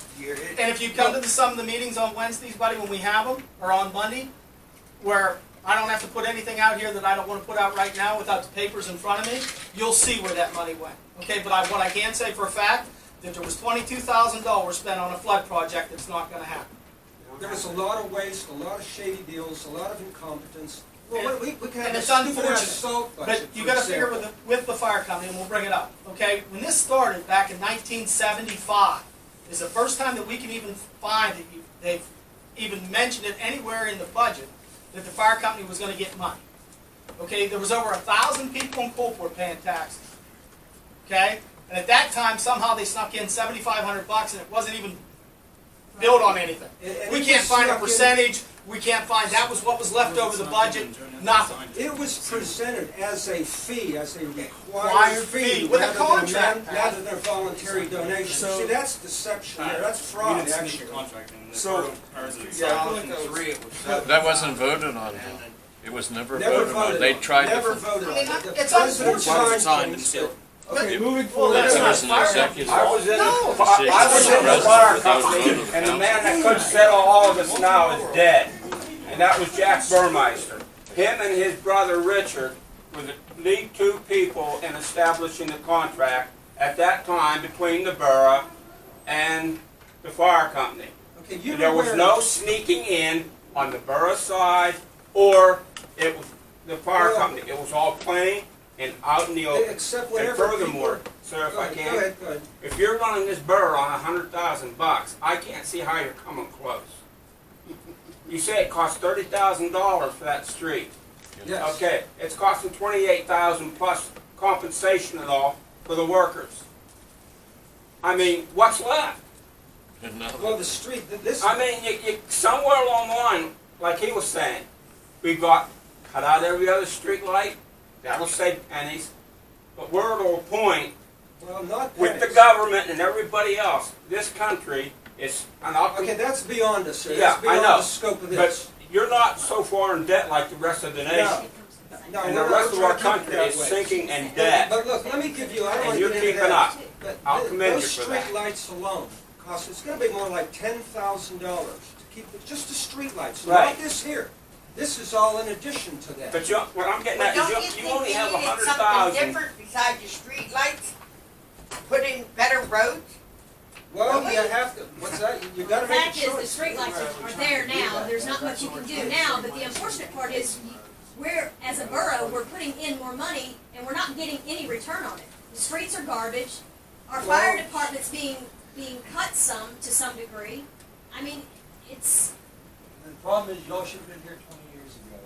And if you come to some of the meetings on Wednesdays, buddy, when we have them, or on Monday, where I don't have to put anything out here that I don't want to put out right now without the papers in front of me, you'll see where that money went, okay? But what I can say for a fact, that there was $22,000 spent on a flood project that's not gonna happen. There was a lot of waste, a lot of shady deals, a lot of incompetence. Well, we can have And a it's stupid unfortunate, ass salt budget, but you for gotta figure example. with the fire company, and we'll bring it up, okay? When this started back in 1975, is the first time that we can even find that they've even mentioned it anywhere in the budget that the fire company was gonna get money. Okay, there was over 1,000 people in Coalport paying taxes. Okay, and at that time somehow they snuck in $7,500 and it wasn't even billed on anything. And We it can't was find a snuck in- percentage. We can't find, that was what was left over the budget, nothing. It was presented as a fee, as a required Required fee, fee, with a rather contract. rather than a voluntary donation. So- See, that's deception there, that's fraud, actually. So, That wasn't voted on. It was never Never voted on. voted They on, tried never to. voted on I mean, it. The it's president unfortunate. signed things. okay, moving Well, forward. that's There not was an fire executive. I was in No. the, I was in the fire company, and the man that could settle all of us now is dead. And that was Jack Burmeister. Him and his brother Richard were the lead two people in establishing the contract at that time between the borough and the fire company. Okay, you're There was aware no of- sneaking in on the borough side or it was the fire Well- company. It was all plain and out in the open. Except And whenever furthermore, people- sir, if Go I ahead, can, Go ahead, go ahead. if you're running this borough on $100,000, I can't see how you're coming close. You say it costs $30,000 for that street. Yes. Okay, it's costing $28,000 plus compensation and all for the workers. I mean, what's left? Well, the street, this. I mean, you somewhere along the line, like he was saying, we got cut out every other street light. That'll save pennies. But we're at a point Well, not with the pennies. government and everybody else. This country is, and I'll Okay, that's beyond us, sir. Yeah, That's I beyond know. the scope of But this. you're not so far in debt like the rest of the nation. No, And we're the not rest of trying our to keep it country that is way. sinking in debt. But look, let me give you, I don't And want to you're get into keeping that. up. But I'll commend those you for that. street lights alone cost, it's gonna be more like $10,000 to keep, just the street lights, not Right. this here. This is all in addition to that. But what I'm getting But at don't you is you think only we have needed something 100,000. different besides your street lights? Put in better roads? Well, Really? you have to, what's that, you gotta The make a fact is, the choice. streetlights are there now, there's not much you can do now, but the unfortunate part is, we're, as a borough, we're putting in more money, and we're not getting any return on it. The streets are garbage, our fire department's being cut to some degree. I mean, it's, The problem is, y'all should have been here 20 years ago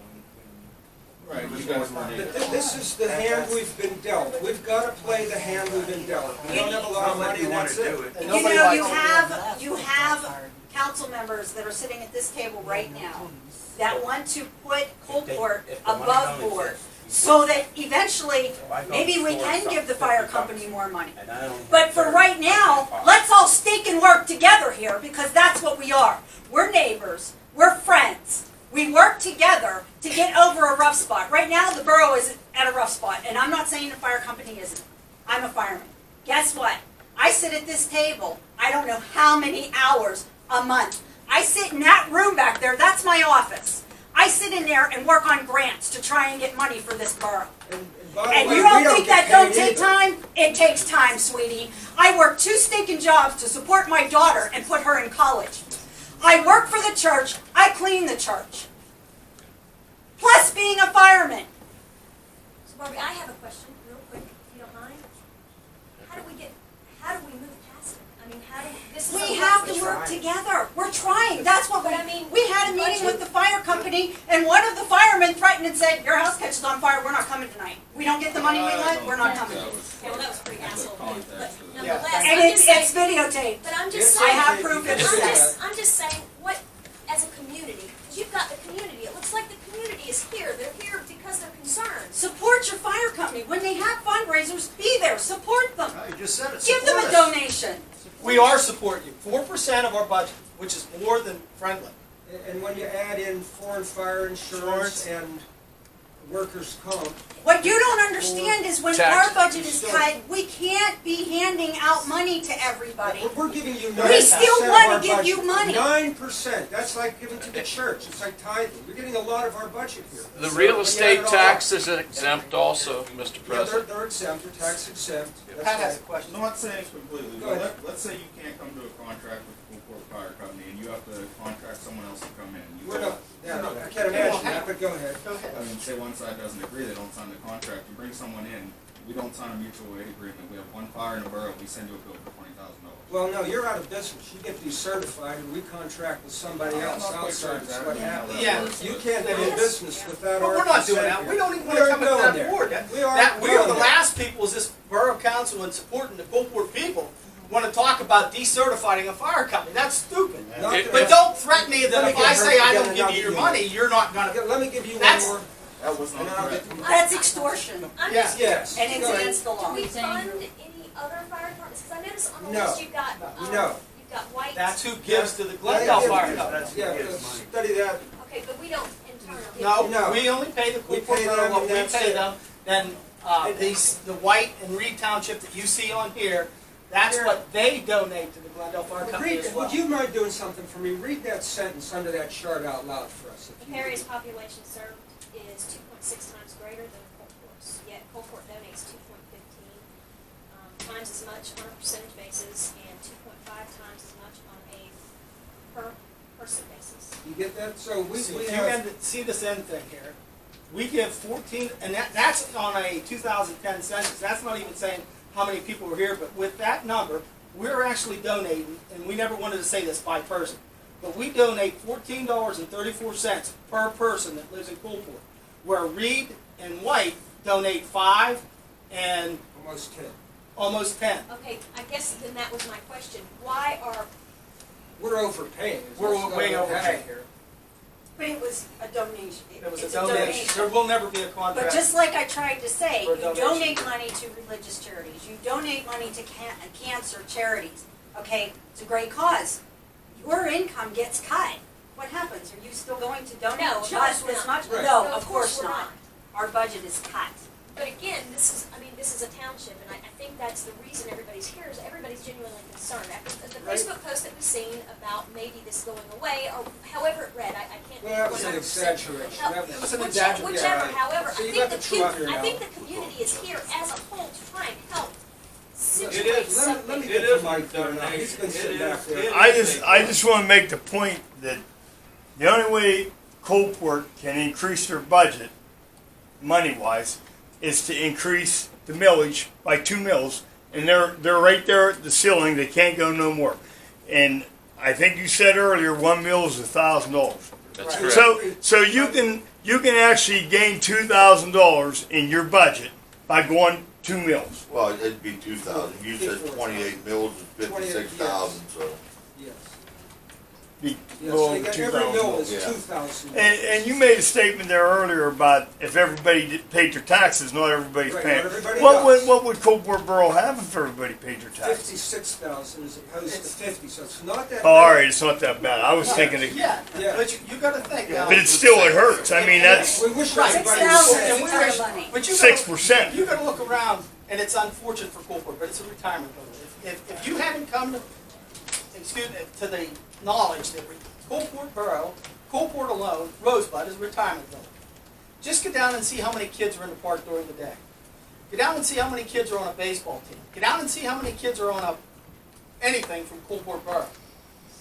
when Right, you guys weren't here. This is the hand we've been dealt. We've gotta play the hand we've been dealt. We don't have a lot of money, that's it. And You nobody know, likes you have council members that are sitting at this table right now that want to put Coalport if the money above don't board, exist, so that eventually, I go maybe we for can something, give the fire 50 company bucks. more money. And I don't But for right now, let's all stink and work together here, because that's what we are. We're neighbors, we're friends. We work together to get over a rough spot. Right now, the borough is at a rough spot, and I'm not saying the fire company isn't. I'm a fireman. Guess what? I sit at this table, I don't know how many hours a month. I sit in that room back there, that's my office. I sit in there and work on grants to try and get money for this borough. by the And way, you we don't think get that don't paid take either. time? It takes time, sweetie. I work 2 stinking jobs to support my daughter and put her in college. I work for the church, I clean the church. Plus being a fireman. So Barbie, I have a question, real quick, if you don't mind. How do we move past it? I mean, this is. We something have that's to work trying. together. We're trying. That's what But I mean, we had a meeting with the fire company, and one of the firemen threatened and said, "Your house catches on fire. We're not coming tonight. We don't get the money we want. We're not coming." Okay, well, that was pretty asshole. But Yeah. nonetheless, And I'm it's just saying. videotaped. But I'm just It's saying. I have proof videotaped. it's I'm just saying, what, as a community, because you've got the community, it looks like the community is here. They're here because they're concerned. Support your fire company. When they have fundraisers, be there. Support them. You just said it. Give them a Support us. donation. We are supporting you, 4% of our budget, which is more than friendly. And when you add in foreign fire insurance and workers' comp, What you don't understand is when Tax. our budget is cut, we can't be handing out money to everybody. we're giving you 9% We still of wanna our give you budget. money. 9%. That's like giving to the church. It's like tithing. You're getting a lot of our budget here. The So real when you add estate it all tax up- is exempt also, Mr. Yeah, President. they're exempt. They're tax exempt. That's Pat has a right. question. I'm not saying it's completely, Go but ahead. let's say you can't come to a contract with the Coolport Fire Company and you have to contract someone else to come in. You We're go- not, yeah, I can't imagine that, but go ahead. Go ahead. I mean, say one side doesn't agree, they don't sign the contract, you bring someone in, we don't sign a mutual aid agreement, we have one fire in a borough, we send you a bill for $20,000. Well, no, you're out of business. You get decertified and we contract with somebody I'm else not quite sure outside. That's exactly what how happens. that Yeah. works, You but- can't be in business without But our we're not doing consent that. here. We don't even We want to are come into going that there. board. We are We are going the there. last people as this borough council and supporting the Coalport people want to talk about decertifying a fire company. That's stupid. Not It- gonna But don't threaten me Let that me if get I hurt say I again don't and give I'll you your be money, you're not gonna. Let me give you one That's- more. That was not And I'll correct. get- That's extortion. I'm Yeah. just, Yes. And it's go ahead. against the do law. we fund any other fire departments? Because I noticed on the No. list you've got, No. you've got White. That's who gives to the Yeah, Glendale yeah, Fire yeah, Company. Yeah, study that. Okay, but we don't internally. No, No. we only pay the We Coalport pay Borough them what and we that's pay it. them. Then the White and Reed Township that you see on here, that's what they donate to the Glendale Fire Company Read, as well. would you mind doing something for me? Read that sentence under that chart out loud for us. if The you Perry's would. population served is 2.6 times greater than Coalport's, yet Coalport donates 2.15 times as much on a percentage basis and 2.5 times as much on a per person basis. You get that? So we See, if you have, see this end thing here, we give 14, and that's on a 2010 census. That's not even saying how many people were here, but with that number, we're actually donating, and we never wanted to say this by person, but we donate $14.34 per person that lives in Coalport, where Reed and White donate 5 and almost 10. almost 10. Okay, I guess then that was my question. Why are, We're overpaying. is We're what's way going on overpaying here. But it was a donation. It was It's a donation. There will never be a contract. But just like I tried to say, For you donation. donate money to religious charities, you donate money to cancer charities, okay? It's a great cause. Your income gets cut. What happens? Are you still going to donate No, of just course we're this not. much? Right. No, No, of course we're not. Our budget is cut. but again, this is a township, and I think that's the reason everybody's here, is everybody's genuinely concerned. After the Right. Facebook post that we've seen about maybe this going away, or however it read, I can't. Well, that was an 100%. exaggeration. Hell, That It was an was- exaggeration. Whichever, right. however, So I you think got the truth here I now. think the community is here as a whole to try and help situate Let something. me get the mic there now. He's been sitting back there. I just want to make the point that the only way Coalport can increase their budget, money-wise, is to increase the millage by 2 mills, and they're right there at the ceiling. They can't go no more. And I think you said earlier 1 mill is $1,000. That's Right. correct. So you can actually gain $2,000 in your budget by going 2 mills. Well, it'd be 2,000. You said 28 mills is 56,000, so. Yes. Yes, little they over got, $2,000. every mill is Yeah. $2,000. And you made a statement there earlier about if everybody paid their taxes, not everybody's Right, paying. not everybody What does. would Coldport Borough have if everybody paid their taxes? 56,000 as opposed to 50, so it's not that. Oh, all bad. right, it's not that bad. I was thinking, Yeah, Yeah. but you gotta think now. but it's still it hurts. I mean, that's We wish Right. everybody 6,000 was is And saying. we a ton of wish- money. But you 6%. You gotta look around, and it's unfortunate for Coolport, but it's a retirement building. If you hadn't come to, to the knowledge that Coolport Borough, Coolport alone, Rosebud is a retirement building. Just go down and see how many kids are in the park during the day. Go down and see how many kids are on a baseball team. Go down and see how many kids are on anything from Coolport Borough.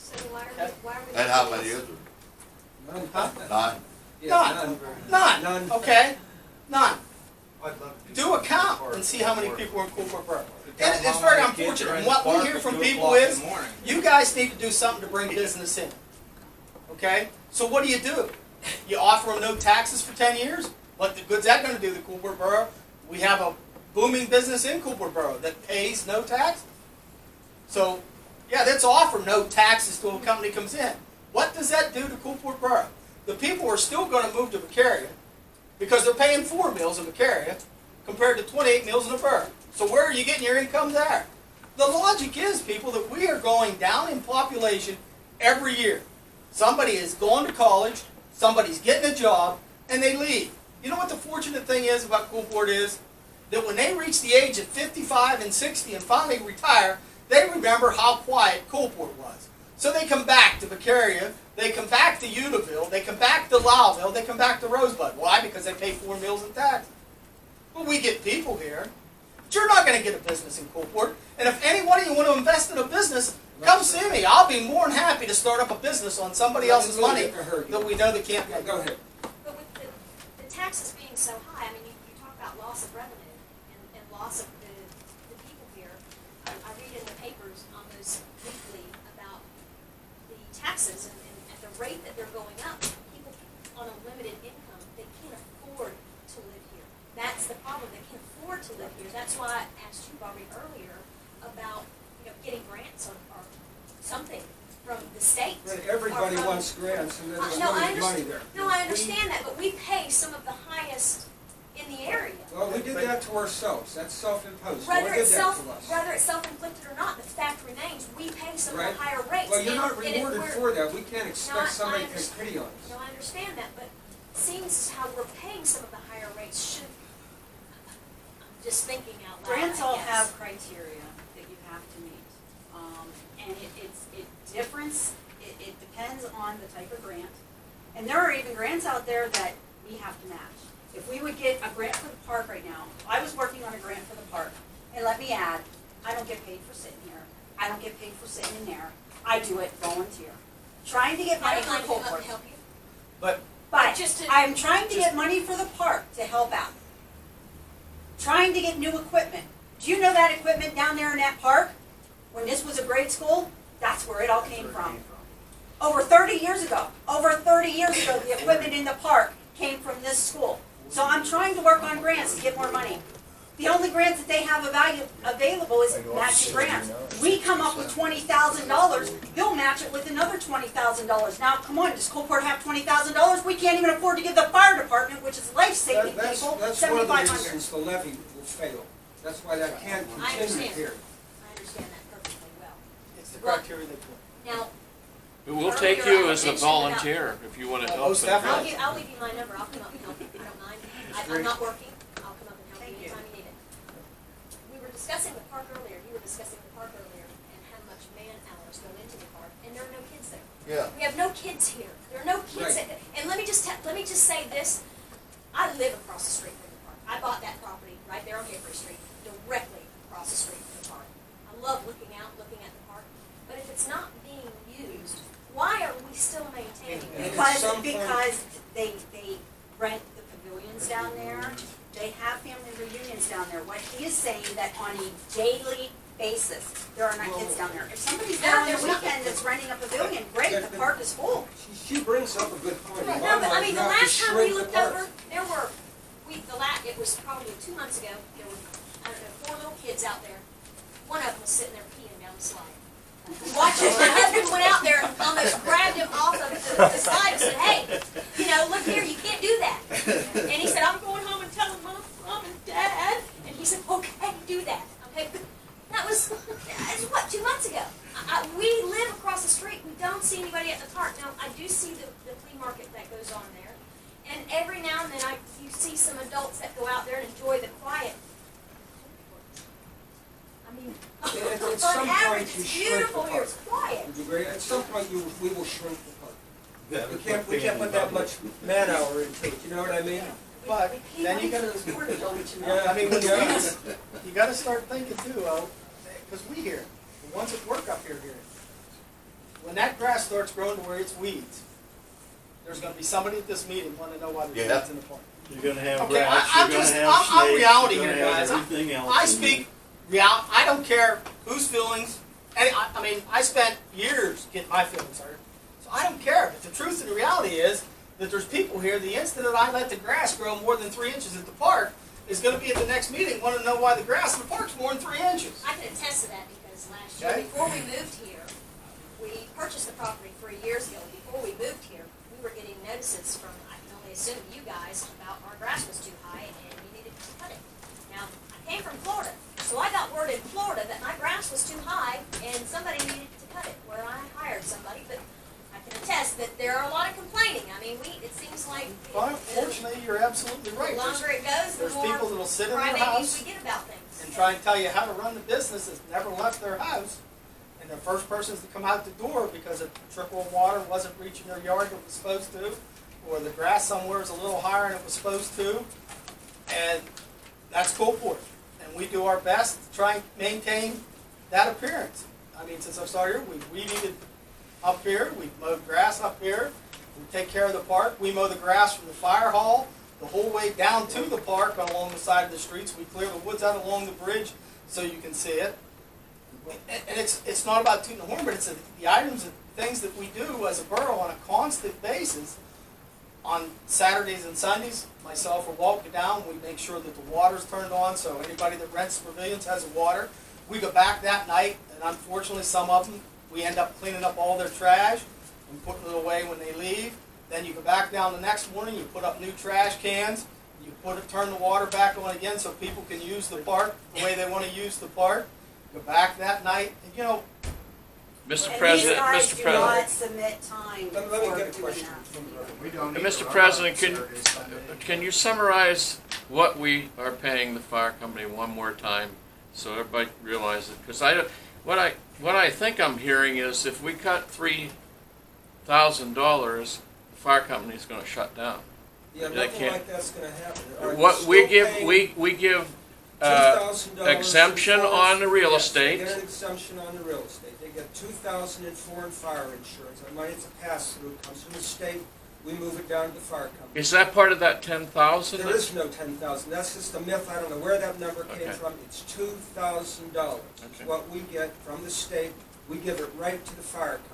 So why are we? And how many is there? None. Huh? 9? Yeah, None. None. None. Okay? None. I'd love to Do a count and see how many people are in Coolport Borough. Tell And them it's how very many kids unfortunate. are in And the what we park hear at from 2 people o'clock in is, the morning. you guys need to do something to bring business in. Okay? So what do? You offer them no taxes for 10 years? What good's that going to do to Coolport Borough? We have a booming business in Coolport Borough that pays no taxes. So, yeah, let's offer no taxes till a company comes in. What does that do to Coolport Borough? The people are still going to move to Vicaria because they're paying 4 meals in Vicaria compared to 28 meals in the borough. So where are you getting your income there? The logic is, people, that we are going down in population every year. Somebody is going to college, somebody's getting a job, and they leave. You know what the fortunate thing is about Coolport is? That when they reach the age of 55 and 60 and finally retire, they remember how quiet Coolport was. So they come back to Vicaria, they come back to Univille, they come back to Lowville, they come back to Rosebud. Why? Because they pay 4 meals in taxes. Well, we get people here, but you're not going to get a business in Coolport. And if anyone of you want to invest in a business, come see me. I'll be more than happy to start up a business on somebody else's money that we know they can't pay. Go ahead. But with the taxes being so high, I mean, you talk about loss of revenue and loss of the people here. I read in the papers almost weekly about the taxes and at the rate that they're going up. People on a limited income, they can't afford to live here. That's the problem. They can't afford to live here. That's why I asked you, Bobby, earlier about getting grants or something from the state. Right, everybody or from- wants grants and there's No, I money understand. there. No, I understand that, but we pay some of the highest in the area. Well, we did that to ourselves. That's self-imposed. Whether Why did it's that to us? self-inflicted or not, the fact remains, we pay some of Right. the higher rates. Well, you're And- not and if rewarded we're- for that. We can't No, expect somebody to take understand. pity on us. No, I understand that, but seeing how we're paying some of the higher rates should, I'm just thinking out loud, Grants I all guess. have criteria that you have to meet. And it depends on the type of grant. And there are even grants out there that we have to match. If we would get a grant for the park right now, I was working on a grant for the park, and let me add, I don't get paid for sitting here. I don't get paid for sitting in there. I do it volunteer. Trying to get I money don't for mind coming up Coldport. and help you. But But Just to- I'm trying to get money for the park to help out. Trying to get new equipment. Do you know that equipment down there in that park? When this was a grade school, that's where it all came from. Over 30 years ago, the equipment in the park came from this school. So I'm trying to work on grants to get more money. The only grants that they have available is matching grants. We come up with $20,000, they'll match it with another $20,000. Now, come on, does Coalport have $20,000? We can't even afford to give the fire department, which is life-saving That's people, one of the $7,500. reasons the levy will fail. That's why that can't I continue understand. here. I understand that perfectly well. it's the criteria they put. Now, We'll take Earlier you I as a mentioned about- volunteer if you want to Oh, help. most them. definitely. I'll leave you my number, I'll come up and help you, I don't mind. I'm not working, I'll come up and help you anytime you need it. We were discussing the park earlier, you were discussing the park earlier, and how much man hours go into the park, and there are no kids there. Yeah. We have no kids here, there are no kids, Right. and let me just say this, I live across the street from the park. I bought that property right there on Hickory Street, directly across the street from the park. I love looking out, looking at the park, but if it's not being used, why are we still maintaining it? at some point- Because they rent the pavilions down there, they have family reunions down there. What he is saying that on a daily basis, there are not kids down there. If somebody's there on the weekend that's renting a pavilion, great, the park is full. She brings up a good point. No, Bottom but I line mean, is the not to last time we shrink the looked park. over, there were, it was probably 2 months ago, there were, I don't know, 4 little kids out there. One of them was sitting there peeing down the slide. Watch it, my husband went out there and almost grabbed him off aside and said, hey, you know, look here, you can't do that. And he said, I'm going home and telling Mom and Dad. And he said, okay, do that. Okay, but that was what, 2 months ago. We live across the street. We don't see anybody at the park. Now, I do see the flea market that goes on there. And every now and then you see some adults that go out there and enjoy the quiet. I mean, At some on average, point, you it's shrink the beautiful here, park. it's quiet. Would you agree? At some point, we will shrink the park. Yeah, We can't put that much man hour into it, you know what I mean? But then you gotta, Yeah, I mean, when yeah. you gotta start thinking too, because we hear it, the ones that work up here hear it. When that grass starts growing to where it's weeds, there's gonna be somebody at this meeting wanting to know why there's Yeah. weeds in the park. You're gonna have Okay, rats, I'm you're just, gonna have I'm snakes, reality you're here, gonna have guys. everything else. I in speak I don't care whose feelings, and I mean, I spent years getting my feelings hurt, so I don't care. But the truth of the reality is that there's people here, the instant that I let the grass grow more than 3 inches at the park, is gonna be at the next meeting, wanting to know why the grass in the park's more than 3 inches. I can attest to that because last year, Okay. before we moved here, we purchased the property 3 years ago. Before we moved here, we were getting notices from, I can only assume you guys, about our grass was too high and we needed to cut it. Now, I came from Florida, so I got word in Florida that my grass was too high and somebody needed to cut it, where I hired somebody, but I can attest that there are a lot of complaining. I mean, it seems like But unfortunately, you're absolutely the right. longer it goes, the There's more people that'll sit in their crybabies house we get about things. and try and tell you how to run the business that's never left their house. And the first persons to come out the door because a trickle of water wasn't reaching their yard that it was supposed to, or the grass somewhere is a little higher than it was supposed to, and that's Coalport. And we do our best to try and maintain that appearance. I mean, since I've started here, we've weeded up here, we've mowed grass up here, we take care of the park, we mow the grass from the fire hall, the whole way down to the park along the side of the streets, we clear the woods out along the bridge so you can see it. And it's not about tooting the horn, but it's the items and things that we do as a borough on a constant basis. On Saturdays and Sundays, myself or Walt go down, we make sure that the water's turned on, so anybody that rents pavilions has water. We go back that night, and unfortunately some of them, we end up cleaning up all their trash and putting it away when they leave. Then you go back down the next morning, you put up new trash cans, you turn the water back on again so people can use the park the way they want to use the park. Go back that night, and you know, Mr. President, And Mr. these guys do President. not submit time Let me for get a doing question that. from We don't need Mr. to run President, on Saturday, Sunday. can you summarize what we are paying the fire company one more time so everybody realizes it? Because what I think I'm hearing is if we cut $3,000, the fire company is going to shut down. Yeah, They nothing can't- like that's gonna happen. Are you What we still give paying we give $2,000 exemption in on the real yes, estate. They get an exemption on the real estate. They get $2,000 in foreign fire insurance. Our money, it's a pass-through, it comes from the state. We move it down to the fire company. Is that part of that 10,000? There is no 10,000. That's just a myth. I don't know where that number came Okay. from. It's $2,000. It's Okay. what we get from the state. We give it right to the fire company.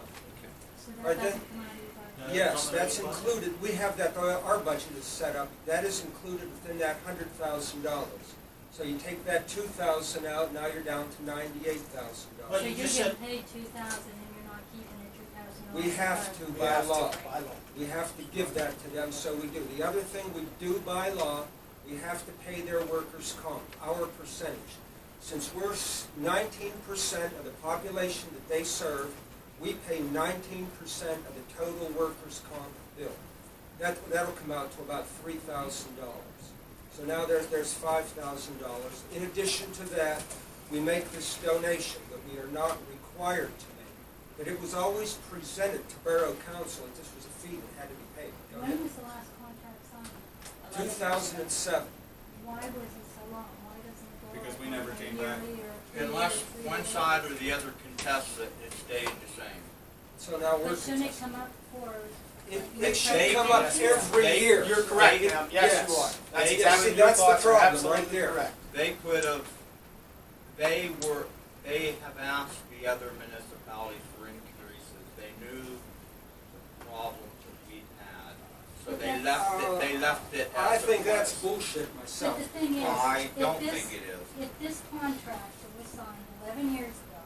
So Right that then? doesn't come out of your budget? Yes, that's included. We have that, our budget is set up. That is included within that $100,000. So you take that 2,000 out, now you're down to $98,000. So you're getting paid 2,000 and you're not keeping it 2,000? We have to we by have law. to, by law. We have to give that to them, so we do. The other thing we do by law, we have to pay their workers' comp, our percentage. Since we're 19% of the population that they serve, we pay 19% of the total workers' comp bill. That'll come out to about $3,000. So now there's $5,000. In addition to that, we make this donation that we are not required to make. But it was always presented to Borough Council that this was a fee that had to be paid. Go ahead. When was the last contract signed? 2007. Why was it so long? Why doesn't it go? Because we up never like came back. yearly or 3 Unless years, 3 one years? side or the other contests it, it stayed the same. So now we're. But shouldn't it come up for? It should come up every They- year. You're correct, They- ma'am. Yes, you are. That's They- exactly See, your that's the thoughts are problem right absolutely there. correct. They could have, they have asked the other municipalities for increases. They knew the problems that we had. So But they that's- they left it I as it think that's was. bullshit But myself. the thing is, I don't if this, think it is. if this contract that was signed 11 years ago,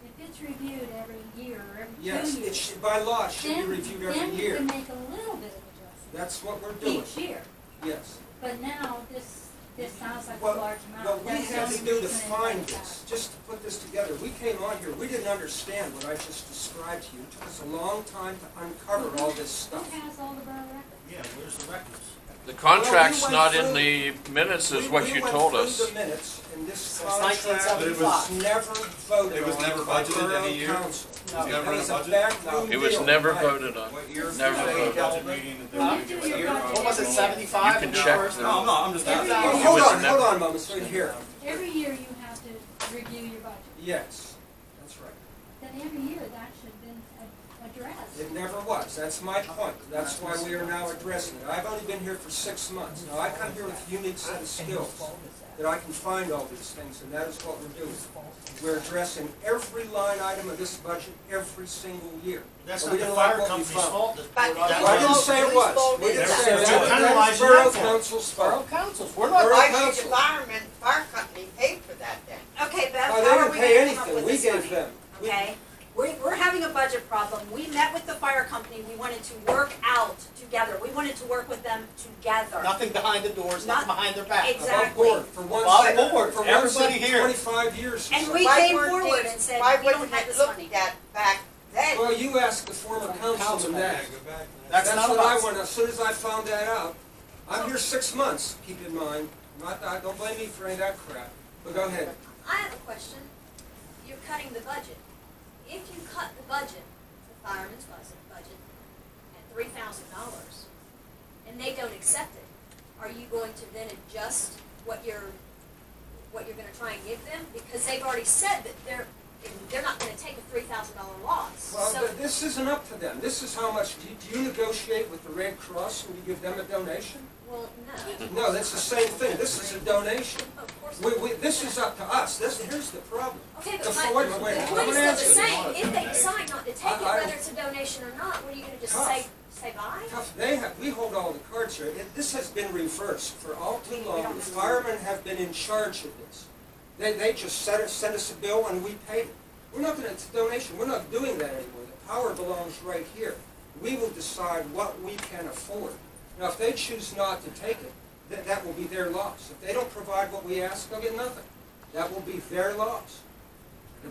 if if it's reviewed every year or every 2 Yes, years. it should, by law, it should be then- reviewed Then every you year. can make a little bit of adjustment That's what we're doing, each year. yes. But now, this sounds like a Well, large amount. what we That's had to something do we to can find invent this, just to put this together, we came on here, we didn't understand what I just described to you. It took us a long time to uncover all this Who stuff. has all the borough records? Yeah, where's the records? The contract's went not in through- the minutes, is what you told We us. went through the minutes, and this Since contract was 1975. never voted on. It was never by budgeted Borough any year? Council. It was never in It a was a budget? backroom It was deal, never right. voted on. What year? Never voted on. Budget meeting that they When were you do gonna your give us. budget What was it, every year- 75? You can when you check first- the- No, I'm just Every asking. year- It Hold was on, never- hold on, Mom, it's right here. Every year you have to review your budget. Yes, that's right. Then every year that should have been addressed. It never was, that's my point, that's why we are now addressing it. I've only been here for 6 months. Now, I come here with a unique set of skills, that I can find all these things, and that is what we're doing. We're addressing every line item of this budget every single year. That's But not we the didn't like fire what we company's found. fault. But Well, I didn't say it was, we didn't say it was. They're That penalizing is Borough that for it. Council's Borough fault. councils, we're not. Borough Why should Council. the fire company pay for that then? Okay, Beth, Oh, they how are didn't we pay gonna come up anything, with we this gave money? them. We- Okay, we're having a budget problem. We met with the fire company, we wanted to work out together. We wanted to work with them together. Nothing behind the doors, nothing Not- behind their back. Exactly. Above board, for once. Above board, for once everybody in here. 25 years. or And so. we Why came weren't forward these- and said, why we don't wasn't have it this looked money. at back then? Well, you asked the former councilman that. That's not what I us. want, as soon as I found that out. I'm here 6 months, keep in mind. Don't blame me for any of that crap, but go ahead. I have a question. You're cutting the budget. If you cut the budget, the fireman's budget, at $3,000, and they don't accept it, are you going to then adjust what you're gonna try and give them? Because they've already said that they're not gonna take a $3,000 loss. Well, So, but this isn't up to them. This is how much, do you negotiate with the Red Cross when you give them a donation? well, no. No, that's the same thing. This is a donation. Of course. This is up to us. Here's the problem. Okay, The but fo- wait, wait, the I'm point is gonna still the answer. same. If they decide not to take it, I- whether it's a donation or not, what are you gonna just Tough. say bye? Tough. We hold all the cards here. This has been reversed for all too long. The firemen have been in charge of this. They just sent us a bill and we paid it. We're not gonna, it's a donation. We're not doing that anymore. The power belongs right here. We will decide what we can afford. Now, if they choose not to take it, that will be their loss. If they don't provide what we ask, they'll get nothing. That will be their loss.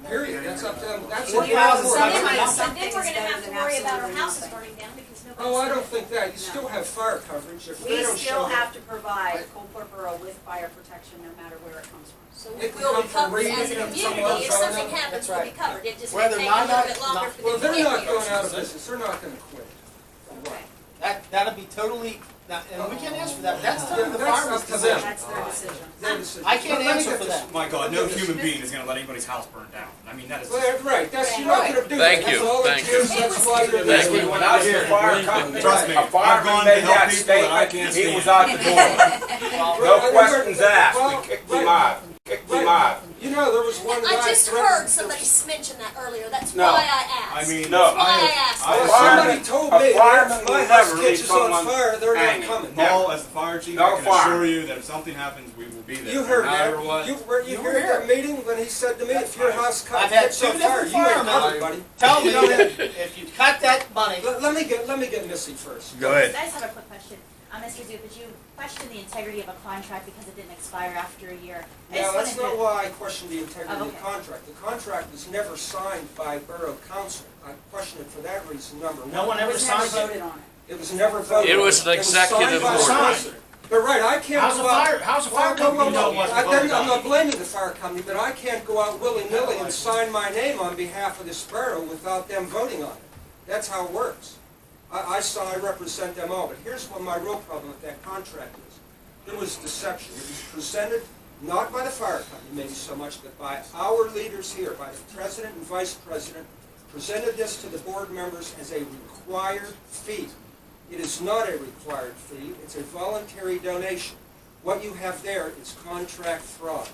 Period. That's up to them. That's Well, what you we're have for. some- So then Sometimes we're something gonna is better have to than worry about our absolutely houses nothing. burning down because nobody's. Oh, I don't think that. You still have fire coverage. If they We don't still show have to provide Coldport Borough with fire protection no matter where it comes from. So It we'll can be come from covered as a reading and community. someone If else something on it. happens, That's we'll be right. covered. It just may Whether take a not- little bit longer not- for Well, the they're not community. going out of business. They're not gonna quit. Okay. That'd be totally, and we can't answer for that. That's totally the That's fireman's up to them. decision. That's their decision. Their decision. I can't Let me answer get for this- that. My God, no human being is gonna let anybody's house burn down. I mean, that is. Well, right, that's, you're not gonna do that. Thank That's you, all it thank is. you. That's why you're Thank there. you. When I was in the fire company, Trust me, a I've fireman gone made to help that people that I can't statement, he was stand. out the door. No questions asked, we kicked him out, kicked him out. You know, there was one guy. I just threatened- heard somebody mention that earlier. That's No. why I asked. I mean, No. That's why I asked. I- Well, I- somebody told a me, fireman if my will house never leave catches on someone fire, they're not hanging. coming. Paul, as the fire chief, No I can fire. assure you that if something happens, we will be there. You no heard matter that. what. You You were were at that meeting when he said to me, if your house I've had catches two on fire, different you ain't firemen covered, buddy. tell me You know that if you cut that money, Let me get Missy first. Go ahead. I just have a quick question. Mr. Zupas, you questioned the integrity of a contract because it didn't expire after a year. I No, just that's wanted not to- why I questioned the integrity of the okay. contract. The contract was never signed by Borough Council. I questioned it for that reason, number one. no one It ever was never signs it. voted on it. It was never voted It on. was an executive signed by the order. president. But right, I can't How's go a out. fire- how's a fire company know it wasn't I'm voted on? not blaming the fire company, but I can't go out willy-nilly and sign my name on behalf of this borough without them voting on it. That's how it works. I represent them all, but here's what my real problem with that contract is. There was deception. It was presented not by the fire company maybe so much, but by our leaders here, by the president and vice president, presented this to the board members as a required fee. It is not a required fee. It's a voluntary donation. What you have there is contract fraud.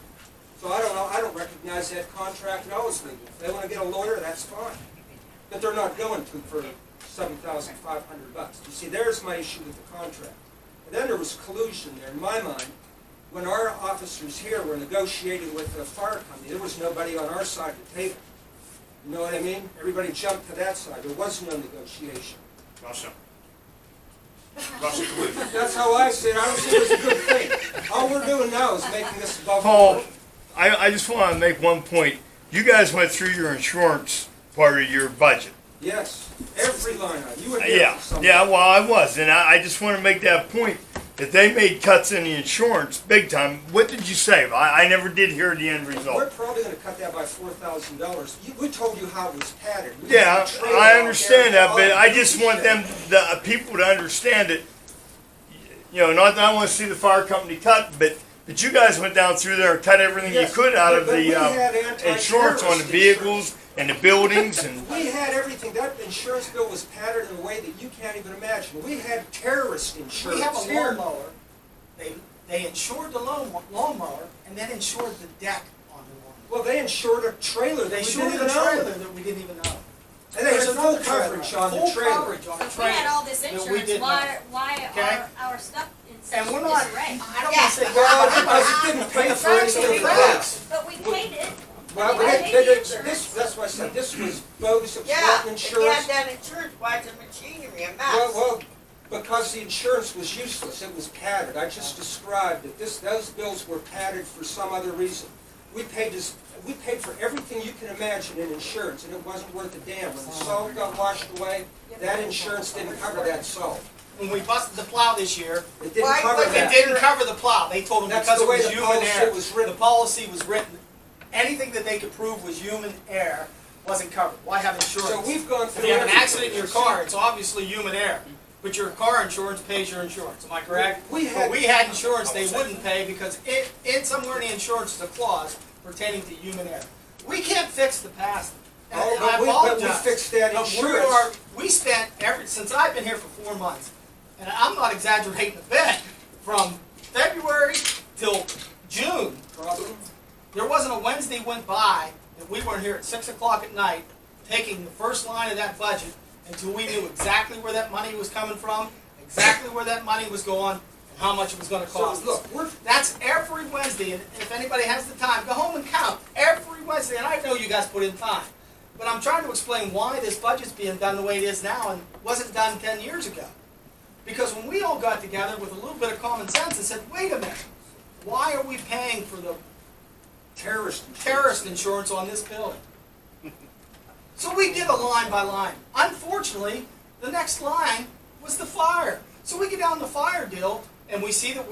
So I don't know, I don't recognize that contract at all as legal. If they want to get a lawyer, that's fine. But they're not going to for $7,500. You see, there's my issue with the contract. And then there was collusion there. In my mind, when our officers here were negotiating with the fire company, there was nobody on our side of the table. You know what I mean? Everybody jumped to that side. There was no negotiation. Russia. Russia collusion. That's how I see it. I don't see it as a good thing. All we're doing now is making this above Paul, board. I just want to make one point. You guys went through your insurance part of your budget. Yes, every line item. You were here Yeah, for something. yeah, well, I was, and I just want to make that point. That they made cuts in the insurance big time. What did you save? I never did hear the end We're result. probably going to cut that by $4,000. We told you how it was padded. We Yeah, had a trailer I out understand there that, and but all I that just want them, the people to understand it. You know, not that I want to see the fire company cut, but you guys went down through there and cut everything Yes, you could out of but we the had anti-terrorist insurance on the vehicles and the buildings and. We had everything. That insurance bill was padded in a way that you can't even imagine. We had terrorist insurance We have a here. lawnmower, they insured the lawnmower, and then insured the deck on the lawnmower. Well, they insured a trailer that They we insured didn't the even trailer own. that we didn't even own. And they had There's full another trailer, coverage on the full trailer. coverage on the If we had trailer. all this that we insurance, did why, not. why Okay? are our stuff in such And we're not, disarray? I don't want to say Well, bad, because it didn't pay the for facts anything are the else. facts. But we paid it. Well, We paid the insurance. that's why I said this was bogus. It was Yeah, not if you insurance. had that insurance, why is the machinery a Well, mess? because the insurance was useless. It was padded. I just described that those bills were padded for some other reason. We paid for everything you can imagine in insurance, and it wasn't worth a damn. When the salt got washed away, that insurance didn't cover that salt. When we busted the plow this year, It didn't Why cover was it that. didn't cover the plow. They told them That's because the it way was the human policy error. was written. The policy was written. Anything that they could prove was human error wasn't covered. Why have insurance? So we've gone If through you have an everything. accident in your car, it's obviously human error. But your car insurance pays your insurance. Am I correct? We But had- we had insurance they wouldn't pay because in somewhere in the insurance is a clause pertaining to human error. We can't fix the past. And Oh, I but we apologize. fixed that But insurance. we spent since I've been here for 4 months, and I'm not exaggerating a bit, from February till June, Problem? there wasn't a Wednesday went by that we weren't here at 6 o'clock at night taking the first line of that budget until we knew exactly where that money was coming from, exactly where that money was going, and how much it was going to So, cost us. look, That's every Wednesday, and if anybody has the time, go home and count every Wednesday, and I know you guys put in time. But I'm trying to explain why this budget's being done the way it is now and wasn't done 10 years ago. Because when we all got together with a little bit of common sense and said, wait a minute, why are we paying for the terrorist insurance on this building? So we did a line by line. Unfortunately, the next line was the fire. So we get down the fire deal, and we see that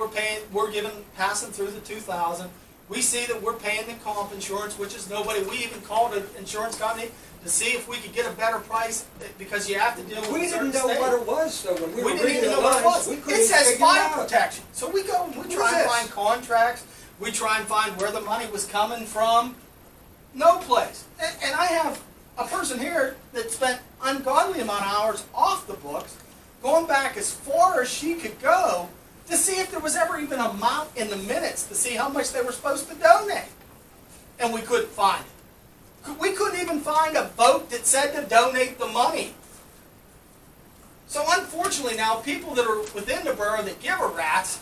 passing through the 2,000. We see that we're paying the comp insurance, which is nobody. We even called an insurance company to see if we could get a better price because you have to deal with We a certain didn't know state. what it was, though, when we were We didn't reading even the know what it lines. was. We couldn't It says figure it fire out. protection. So we go and we try and find contracts. We try and find where the money was coming from. No place. And I have a person here that spent ungodly amount of hours off the books, going back as far as she could go to see if there was ever even an amount in the minutes to see how much they were supposed to donate. And we couldn't find it. We couldn't even find a vote that said to donate the money. So unfortunately now, people that are within the borough that give a rat's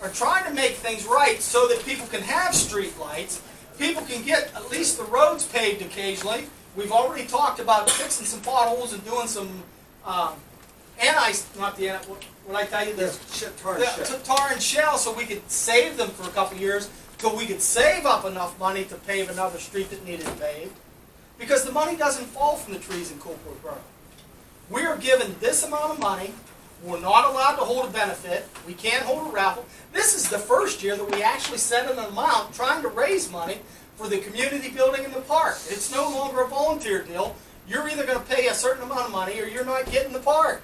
are trying to make things right so that people can have street lights, people can get at least the roads paved occasionally. We've already talked about fixing some potholes and doing some what I tell you, tar and shell, so we could save them for a couple years, so we could save up enough money to pave another street that needed paved. Because the money doesn't fall from the trees in Coalport Borough. We are given this amount of money. We're not allowed to hold a benefit. We can't hold a raffle. This is the first year that we actually set an amount trying to raise money for the community building in the park. It's no longer a volunteer deal. You're either going to pay a certain amount of money or you're not getting the park.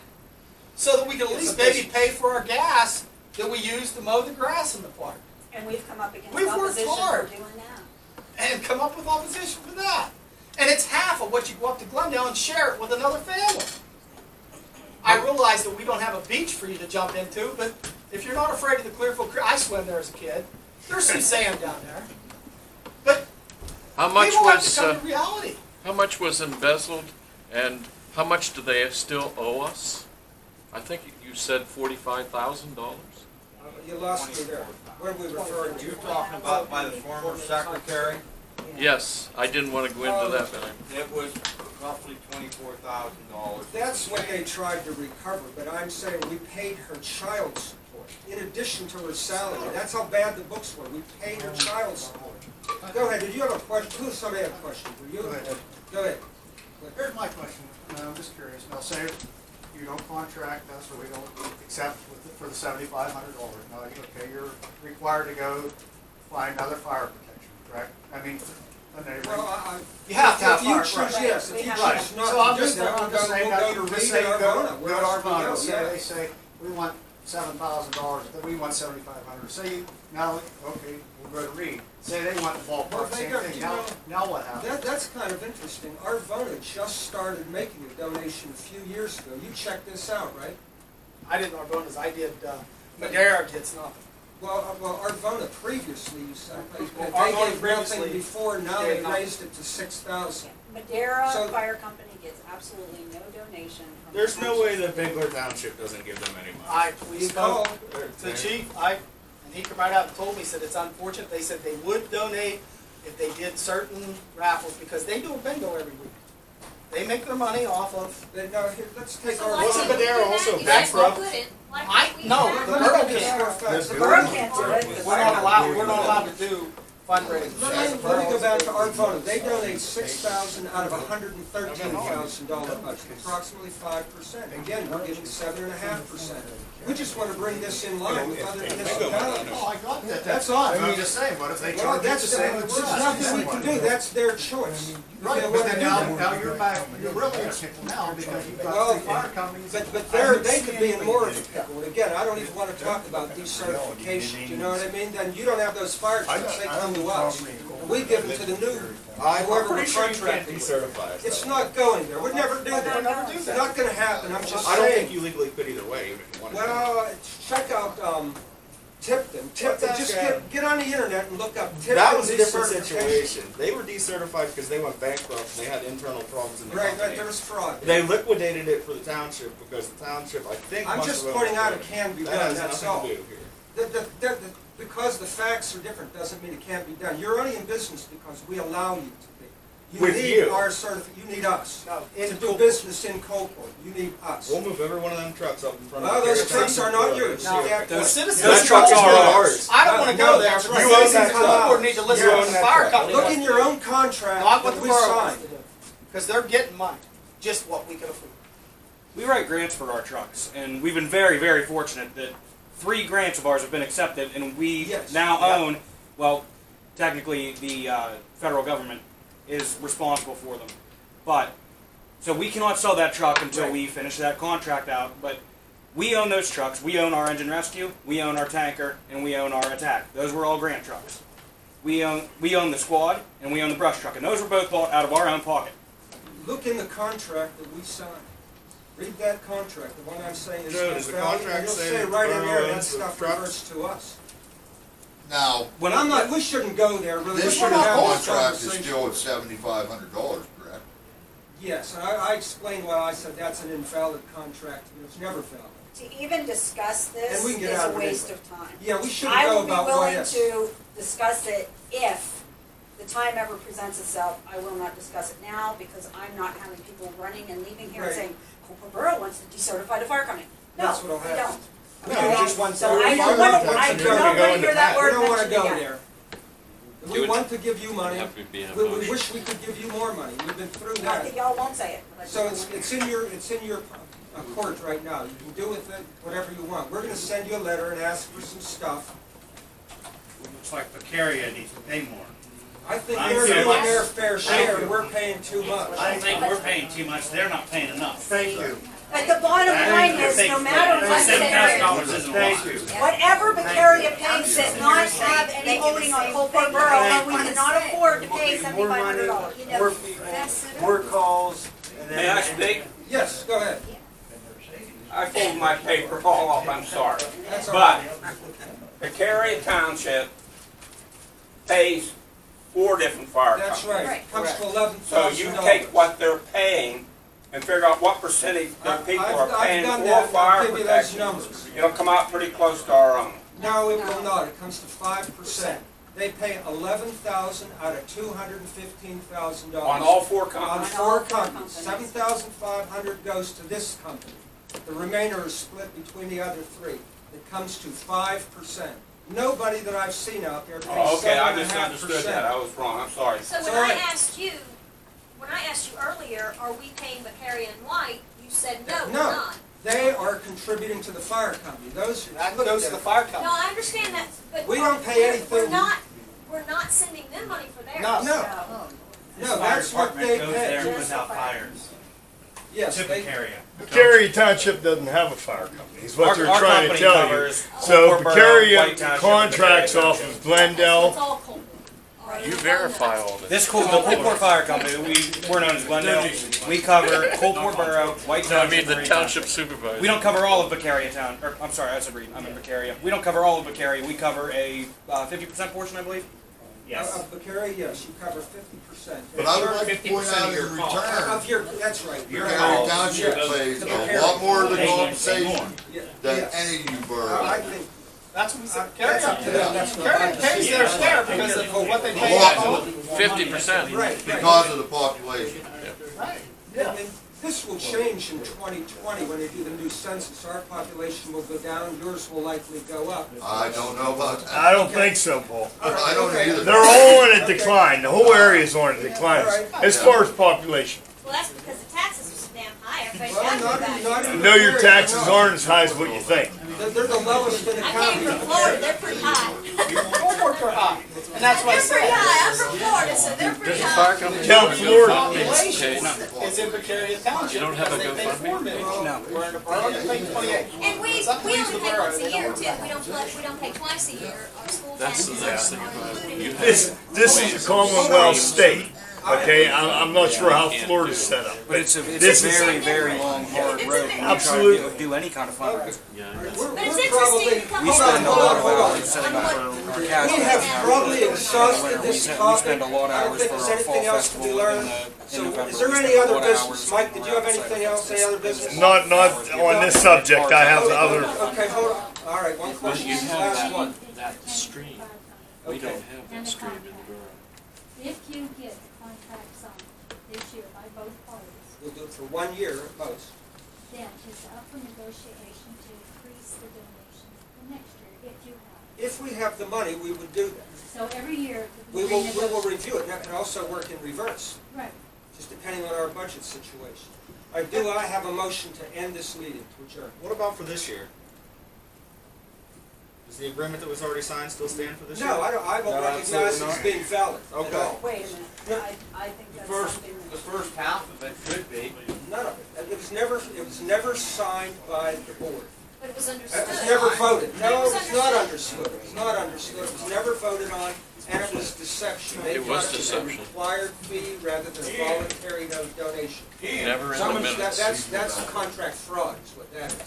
So that we can at least maybe pay for our gas that we use to mow the grass in the park. And we've come up against We've worked opposition hard. for doing that. And come up with opposition for that. And it's half of what you go up to Glendale and share it with another family. I realize that we don't have a beach for you to jump into, but if you're not afraid of the Clearfield Creek, I swam there as a kid. There's some sand down there. But How much people have was to come to reality. how much was embezzled, and how much do they still owe us? I think you said $45,000. You lost me there. What are we referring to? You're talking about by the former secretary? Yes, I didn't want to go into that, but It was roughly $24,000. That's what they tried to recover, but I'm saying we paid her child support in addition to her salary. That's how bad the books were. We paid her child support. Go ahead, did you have a question? Somebody had a question for you? Go ahead. Go ahead. Here's my question, and I'm just curious. Now, say you don't contract us, or we don't accept for the $7,500. Now, okay, you're required to go find other fire protection, correct? I mean, a neighbor. Well, You have to have if you fire, choose, right. yes, if you Right. choose not So I'm to do just, that, I'm just saying we'll that, go to just Reed say and go Arvona. to Where else would we Arvona, go? say, Yeah. they say, we want $7,000, then we want $7,500. Say, now, okay, we'll go to Reed. Say they want the Well, ballpark, they same got- thing. you Now, know, now what happens? That's kind of interesting. Arvona just started making a donation a few years ago. You checked this out, right? I did Arbona's, I did, Madera gets nothing. Well, Arvona previously, you said, Well, they Arvona gave nothing previously before, now gave they nothing. raised it to 6,000. Madera So- Fire Company gets absolutely no donation from. There's the no township. way that Bigler Township doesn't give them any money. We You spoke called. to the chief, and he came right out and told me, said it's unfortunate, they said they would donate if they did certain raffles, because they do a bingo every week. They make their money off of, Now, here, let's take So our. why Wasn't can't we do Madera that? also You guys bankrupt? couldn't. Why I, can't we no, do the that? borough Let me get can't. this real fast. The borough can't do it. We're not allowed to do fundraisers. Let me go back to Arvona. They donate 6,000 out of a $113,000 budget, approximately 5%. Again, we're giving 7.5%. We just want to bring this in line with other municipalities. Oh, I got that. That's all. I'm just saying, what if they Well, charge you the that's, same as there's nothing we can do. That's their choice. Right, They but wanna then do that. now you're back, you're really in a pickle now, because you've got Well, three fire companies. But they could be in more of a pickle. And again, I don't even want to talk about decertification, you know what I mean? Then you don't have those fire trucks, they come to us. And we give them to the new, I'm whoever we're pretty sure you can't contracting. decertify us. It's not going there. We'd never do that. We'll never do It's that. not gonna happen, I'm just I don't think saying. you legally could either way, even if you wanted to. Well, check out, Tipton. Just get on the internet and look up Tipton That was a different decertification. situation. They were decertified because they went bankrupt and they had internal problems in the Right, company. there was fraud. They liquidated it for the township because the township, I think, I'm must just have pointing out it overpaid. can be That done, has that's nothing all. to do here. Because the facts are different doesn't mean it can't be done. You're only in business because we allow you to be. With need you. our you need us. No, To do business in Coalport, you need us. We'll move every one of them trucks up in front of Well, the those Carroll trucks are Township not Building. yours. No, See that the point? citizens. Those trucks are ours. I don't wanna go there, but the You own citizens that of truck. Coalport need to listen You to own the that fire truck. company. Look in your own contract Not what that the we borough signed. wants to do, because they're getting money, just what we can afford. We write grants for our trucks, and we've been very, very fortunate that 3 grants of ours have been accepted, and we Yes. now Yeah. own, well, technically the federal government is responsible for them. But, so we cannot sell that truck until Right. we finish that contract out, but we own those trucks. We own our engine rescue, we own our tanker, and we own our attack. Those were all grant trucks. We own the squad, and we own the brush truck, and those were both bought out of our own pocket. Look in the contract that we signed. Read that contract, the one I'm saying is. Joe, does the valid, contract and you'll say say that right in the there, borough that owns the stuff trucks? reverts to us. Now, When I'm not, we shouldn't go there, really. this We shouldn't have this contract is conversation. still at $7,500, correct? Yes, and I explained why I said that's an invalid contract, and it's never valid. To even discuss this And we can get is out a of it waste anyway. of time. Yeah, we shouldn't I go will be about what willing ifs. to discuss it if the time ever presents itself. I will not discuss it now because I'm not having people running and leaving here Right. saying, Coalport Borough wants to decertify the fire company. No, That's what'll they happen. don't. No, Okay? just one So third. I don't want to, I Once do you're not gonna go want to into hear that that. We word don't wanna mentioned go again. there. Do We it. want to give you money. Have to be a We motion. wish we could give you more money. We've been through I that. think y'all won't say it. but I So just- it's in your court right now. You can do with it whatever you want. We're gonna send you a letter and ask for some stuff. Looks like Vicaria needs to pay more. I think I'm they're serious. doing their fair share, you. we're paying too much. I don't think we're paying too much, they're not paying enough. Thank you. But the bottom line is, no matter what $7,000 isn't a lot. Thank you. whatever Vicaria pays does not have any holding on Coalport Borough, and we cannot afford to pay $7,500. More calls. May I speak? Yes, go ahead. I folded my paper all up, I'm sorry. That's all But, right. Vicaria Township pays 4 different fire That's companies. right. Comes to $11,000. So you take what they're paying and figure out what percentage the people are I've paying done for that, and I'll fire give you those protection. numbers. It'll come out pretty close to our own. No, it will not. It comes to 5%. They pay $11,000 out of $215,000. On all four On companies? four companies. $7,500 goes to this company. The remainder is split between the other three. It comes to 5%. Nobody that I've seen out there pays 7.5%. Oh, okay, I just understood that. I was wrong. I'm sorry. So when I asked you earlier, are we paying Vicarian and White, you said no, we're No. not. They are contributing to the fire company. Those who That look goes at to the it- fire company. No, I understand that, but We don't pay anything. We're not sending them money for theirs. No. No, that's what they pay. without fires. Yes, they, Vicari Township doesn't have a fire company, is what Our- they're our trying to company tell you. covers So Colbert Borough, Vicari White Township, contracts and off of Glendale. It's all Colton. You verify all this. This the Coalport Fire Company, we're known as Glendale. We cover Coalport Borough, White No, I Township. mean the Green township supervisor. We don't cover all of Vicaria Town, or, I'm sorry, I said Reed, I'm in Vicaria. We don't cover all of Vicaria, we cover a 50% portion, I believe. of Vicari, yes, you cover 50%. But I would like to point 50% out of your in cost. return, Of your, that's right. Vicari Township pays a lot more of the compensation than Yes. any of you I boroughs. think, That's what we said. that's up to them. That's what I Carrier pays their share because of what they pay. Lot. 50%. Right, Because of the population. And this will change in 2020 when they do the new census. Our population will go down, yours will likely go up. I don't know about that. I don't think so, Paul. I don't either. They're all on a decline. The whole area is on a decline as far as population. Well, that's because the taxes are so damn high. Everybody's Well, talking not about it. even No, your Vicari, taxes no. aren't as high as what you think. They're the lowest in the I county. came from Florida, they're pretty high. Coalport are high, and that's what I They're pretty said. high, I'm from Florida, so they're pretty Does the high. fire company Tell have a Florida. Population GoFundMe? is in Vicarian Township You don't have a because they pay GoFundMe? 4 million. No. We're in the borough, they pay 28. And we Some only leaves the pay borough, once a they year don't too, work. we don't pay twice a year, our school That's the taxes next are thing about it. included. You This is a Commonwealth state. Okay, I'm not sure how Florida's set up. But it's a This is- very long, hard road when you try Absolutely. to do any kind of fundraising. Yeah, We're But it's probably, interesting. We spend a hold lot on, of hold on. hours setting up our cash. We have probably exhausted this We topic. spend a lot of I don't hours think for there's our anything fall else to be festival learned. in So November. is there We any spend a other lot of hours business? Mike, did you have around anything else, any other business? Not on this subject. I have other. Okay, hold on. All right, one But question, you have last one. that stream. We Okay. don't have that stream in the borough. If you get the contract signed this year by both parties, We'll do it for 1 year at most. then it's up for negotiation to increase the donation for next year, if you have. If we have the money, we would do that. So every year. We will review it, and that can also work in reverse, Right. just depending on our budget situation. I have a motion to end this meeting, to adjourn. What about for this year? Does the agreement that was already signed still stand for this year? No, I don't No, recognize absolutely it as not. being valid at Okay. all. Wait a minute, I think that's something The that. first half of it should be. None of it. It was never signed by the board. But it was It understood. was never voted. No, It was it's not understood. It was not understood. It was never voted on, and it was deception. They It was brought deception. a required fee rather than a voluntary donation. Never in Some the of minutes. that's contract fraud is what that is.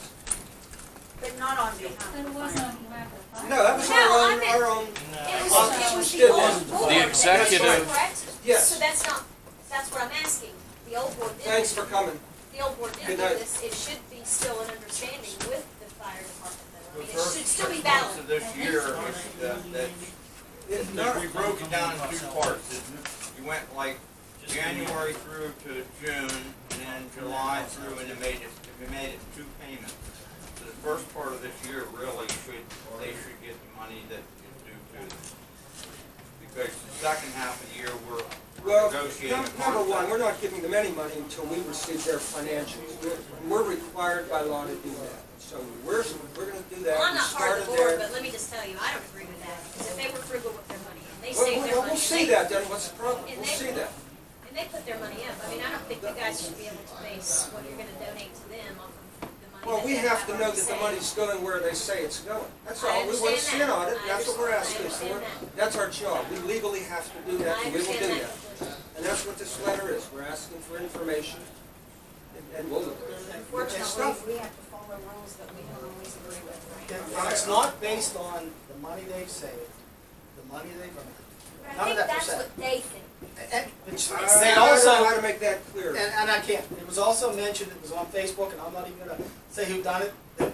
But not on behalf But it of wasn't on behalf of the fire. No, that was No, I our meant- own. It was the Did old this. board. The executive- Correct? Yes. So that's what I'm asking. The old board did Thanks this. for coming. The old board did Good do night. this. It should be still an understanding with the fire department though. I The mean, it first should still be 6 months of valid. this year, we broke it down in 2 parts. You went like January through to June, and then July through, and we made it 2 payments. So the first part of this year really they should get the money that is due to them. Because the second half of the year, we're Well, negotiating. number one, we're not giving them any money until we receive their financials. We're required by law to do that. So we're gonna do that. Well, I'm We not part of started the board, there. but let me just tell you, I don't agree with that. Because if they were frugal with their money, and they Well, saved their money. we'll see that then. What's the problem? And We'll they- see that. And they put their money up. I mean, I don't think you guys should be able to base what you're gonna donate to them off of the money. Well, that we they have to know already that the saved. money's going where they say it's going. That's I all. We want to understand see an that. audit. I That's what we're asking understand for. that. That's our job. We legally have to do that, I and we will do understand that. that. And that's what this letter is. We're asking for information, and we'll look at it. Unfortunately, we have to follow rules that we don't always agree with, right? And it's not based on the money they've saved, the money they've earned. But I None of think that that's percent. what they think. And I they don't know how also, to make that clear. and I can't, it was also mentioned, it was on Facebook, and I'm not even gonna say who done it, that,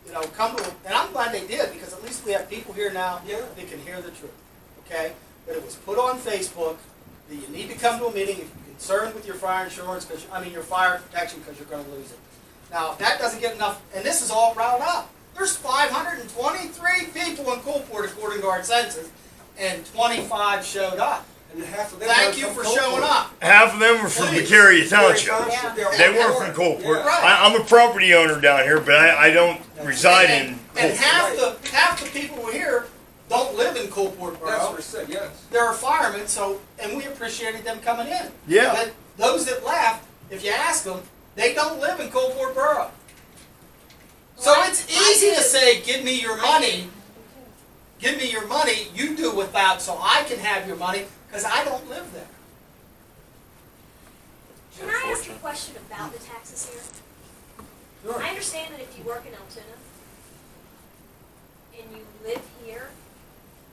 you know, come to, and I'm glad they did, because at least we have people here now Yeah. that can hear the truth. okay? But it was put on Facebook that you need to come to a meeting if you're concerned with your fire insurance, your fire protection, because you're gonna lose it. Now, if that doesn't get enough, and this is all riled up. There's 523 people in Coolport according to our census, and 25 showed up. And half of them Thank are you from for showing Coalport. up. Half of them were from Please. Bucaria Township. They Yeah. weren't from Coalport. Right. I'm a property owner down here, but I don't reside in And Coalport. half the people who are here don't live in Coalport That's what Borough. I said, yes. They're firemen, and we appreciated them coming in. Yeah. But those that left, if you ask them, they don't live in Coalport Borough. So Well, it's I easy do. to say, give me your money, you do without, so I can have your money, because I don't live there. Can I ask a question about the taxes here? Sure. I understand that if you work in Altoona and you live here,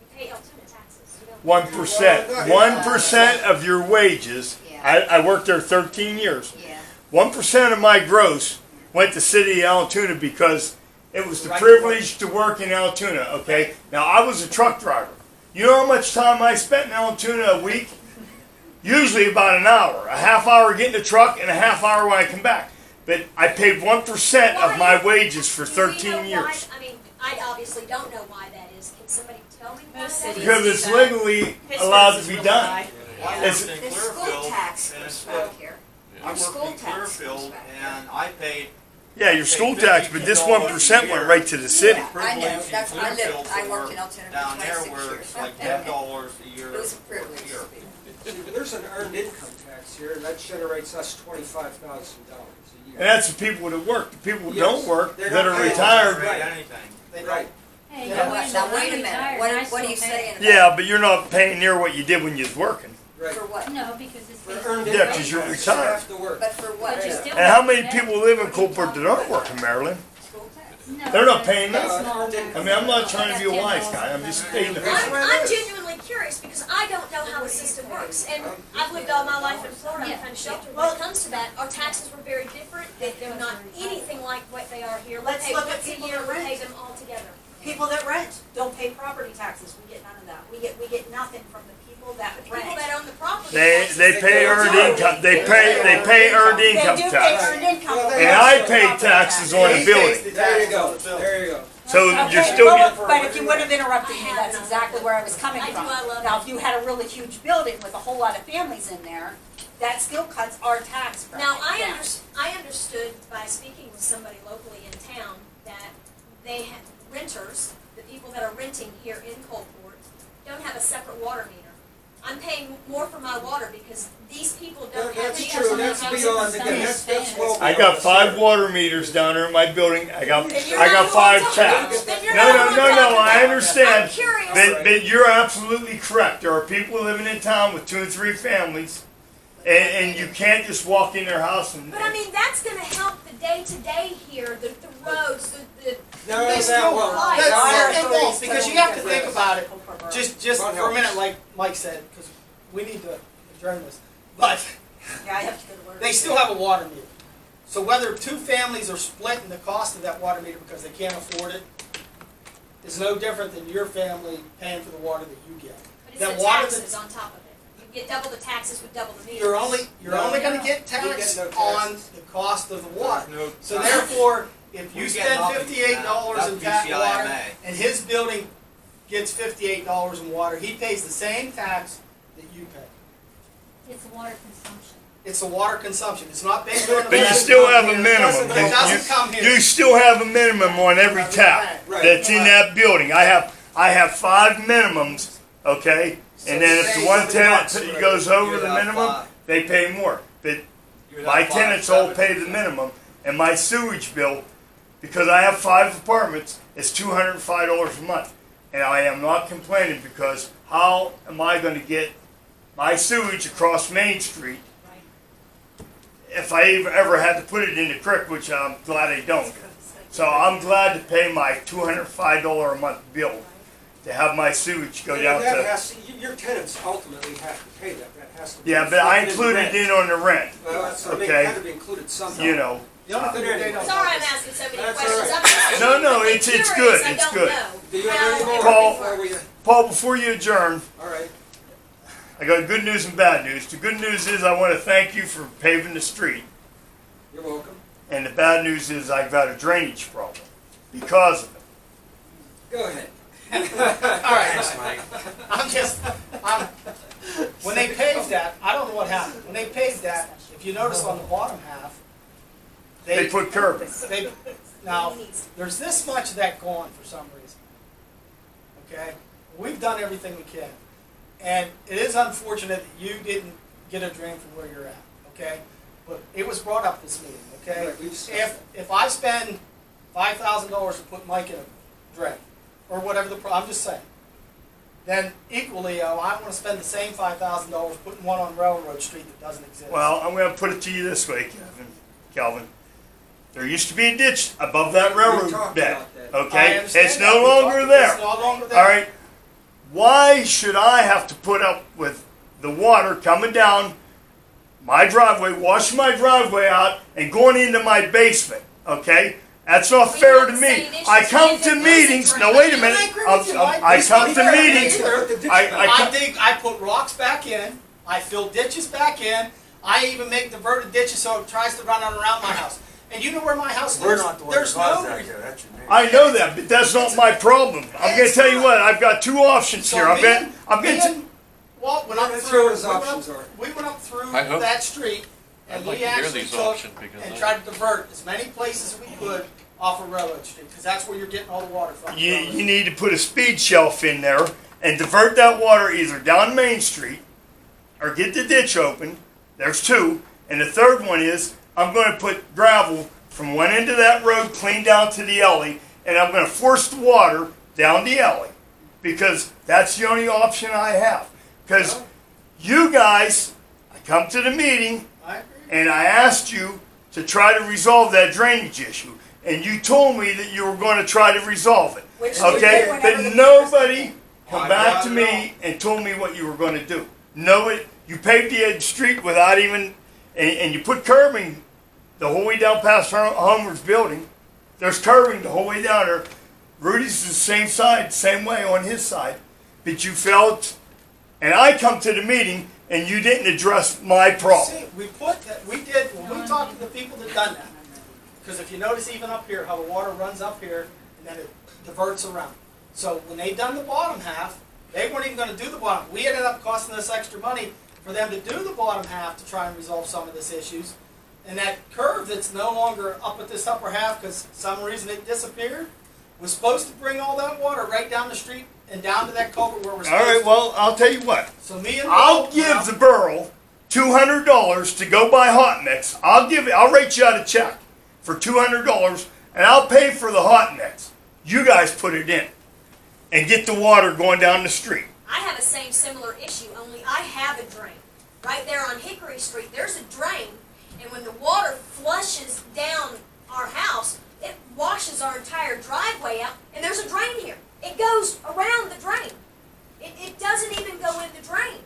you pay Altoona taxes. You don't. 1%. 1% of your wages. I worked there 13 years. Yeah. 1% of my gross went to City of Altoona because it was the privilege to work in Altoona, okay? Now, I was a truck driver. You know how much time I spent in Altoona a week? Usually about an hour. A half hour getting the truck and a half hour when I come back. But I paid 1% of my wages for Do we know 13 why? years. I mean, I obviously don't know why that is. Can somebody tell me why Most that is? cities Because it's legally allowed to be done. I It's- worked in The school Clearfield, tax and goes it's, back here. I worked school in tax Clearfield, goes back. and I paid Yeah, your school tax, but this 1% went right to the city. Yeah, I know. privilege in That's, Clearfield I worked for in Altoona down for there 26 where years. it's like $10 a year. It was a privilege. a year. See, but there's an earned income tax here, and that generates us $25,000 a year. And that's the people that work. The people who Yes. don't work, They're that not are paying. retired. Right. Anything. Right. Hey, Yeah, no, Now, wait a minute, retired, what I are you still pay. saying about? Yeah, but you're not paying near what you did when you was working. Right. For what? No, because it's For based earned on Yeah, income 'cause you're tax, retired. You have to work. But for what? But you Yeah. still And how have many to pay. people live in Coalport that aren't working, Marilyn? School tax. No, They're not but paying it's nothing. small I taxes. I mean, I'm not trying to be a wise guy. I'm just stating the That's fact. right. I'm genuinely curious because I don't know how the system works. And I've lived all my life in Florida. I'm kind of sheltered when it comes to that. Our taxes were very different. They're not anything like what they are here. We Let's pay look at once a people year, that we pay rent. them all together. People that rent don't pay property taxes. We get none of that. We get nothing from the people that The people rent. that own the property. They pay earned income. They pay earned income They do pay tax. earned income. Well, but they And not I the pay property taxes tax. on the He pays building. the There you tax go, on the bill. there you go. So you're Okay, still well, getting. but if you would have interrupted me, that's exactly where I was coming I do, from. I love Now, it. if you had a really huge building with a whole lot of families in there, that still cuts our tax bracket Now, down. I understood by speaking with somebody locally in town that they have renters, the people that are renting here in Coalport, don't have a separate water meter. I'm paying more for my water because these people don't have. That's any true, other that's houses beyond, and again, stuff. that's well. I got 5 water meters down there in my building. I got Then you're 5 not taps. Then you're No, not no, what no, I'm no. talking I about. understand. I'm curious. But you're absolutely correct. There are people living in town with 2 and 3 families, and you can't just walk in their house and. But I mean, that's gonna help the day-to-day here, the roads, the. No, They that still won't. won't. That That's- won't. It won't, because you have to think about it, Coalport just One for a minute, helps. like Mike said, because we need to adjourn this. But Yeah, I have to go to work. they still have a water meter. So whether 2 families are splitting the cost of that water meter because they can't afford it, is no different than your family paying for the water that you get. But it's That the water taxes on top of it. You get double the taxes with double the meters. You're only gonna get We get taxed no on taxes. the cost of the water. There's no So tax. therefore, if you We get spend nothing. $58 in That's tap water, BCIMA. and his building gets $58 in water, he pays the same tax that you pay. It's water consumption. It's the water consumption, it's not based on the. But you value. still have a It minimum. doesn't come here. You still have a minimum on every tap Right. that's in that building. I have 5 minimums, okay? And then if the one tenant goes over the minimum, they pay more. But my tenants all pay the minimum, and my sewage bill, because I have 5 apartments, is $205 a month. And I am not complaining because how am I going to get my sewage across Main Street if I ever had to put it in the creek, which I'm glad I don't. So I'm glad to pay my $205 a month bill to have my sewage go down That to. has to- your tenants ultimately have to pay that, that has to be. Yeah, but I reflected included rent. it on the rent. Well, that's, I mean, Okay. it had to be included somehow. You know. The only thing that they don't. Sorry I'm asking so many That's questions. all I'm just No, no, genuinely it's curious. good, I it's don't good. know Do you have how any more everything Paul- before we, works. Paul, before you adjourn, all I got good news and bad news. The good news is I want to thank you for paving the street. You're welcome. And the bad news is I've got a drainage problem because of it. Go ahead. All right, when they paved that, I don't know what happened. When they paved that, if you notice on the bottom half, They put curbing. Now, there's this much of that gone for some reason. Okay? We've done everything we can. And it is unfortunate that you didn't get a drain from where you're at. Okay? But it was brought up this meeting. Okay? Right, we've discussed If I spend $5,000 to put Mike in a drain, or whatever I'm just saying, then equally, I want to spend the same $5,000 putting one on Railroad Street that doesn't exist. Well, I'm going to put it to you this way, Calvin. There used to be a ditch above that railroad bed. Okay? It's no longer there. It's no longer there. All right. Why should I have to put up with the water coming down my driveway, washing my driveway out, and going into my basement? Okay? That's not fair to me. I come to meetings. No, wait a minute. I come to meetings. I put rocks back in. I fill ditches back in. I even make diverted ditches so it tries to run around my house. And you know where my house lives? There's no reason. I know that, but that's not my problem. I'm going to tell you what. I've got two options here. Walt went up through. We went up through that street, and we actually took and tried to divert as many places as we could off of Railroad Street, because that's where you're getting all the water from. You need to put a speed shelf in there and divert that water either down Main Street or get the ditch open. There's two. And the third one is I'm going to put gravel from one end of that road clean down to the alley, and I'm going to force the water down the alley, because that's the only option I have. Because you guys, I come to the meeting, and I asked you to try to resolve that drainage issue, and you told me that you were going to try to resolve it. Okay? But nobody come back to me and told me what you were going to do. Nobody. You paved the street without even, and you put curbing the whole way down past Homer's building. There's curbing the whole way down there. Rudy's the same side, same way on his side. But you felt, and I come to the meeting, and you didn't address my problem. See, we did, when we talked to the people that done that, because if you notice even up here, how the water runs up here, and then it diverts around. So when they done the bottom half, they weren't even going to do the bottom. We ended up costing us extra money for them to do the bottom half to try and resolve some of these issues. And that curve that's no longer up at this upper half because some reason it disappeared was supposed to bring all that water right down the street and down to that culvert where we're supposed to. All right, well, I'll tell you what. So me and I'll give the borough $200 to go buy hot mix. I'll write you out a check for $200, and I'll pay for the hot mix. You guys put it in and get the water going down the street. I have a similar issue, only I have a drain. Right there on Hickory Street, there's a drain, and when the water flushes down our house, it washes our entire driveway out, and there's a drain here. It goes around the drain. It doesn't even go in the drain.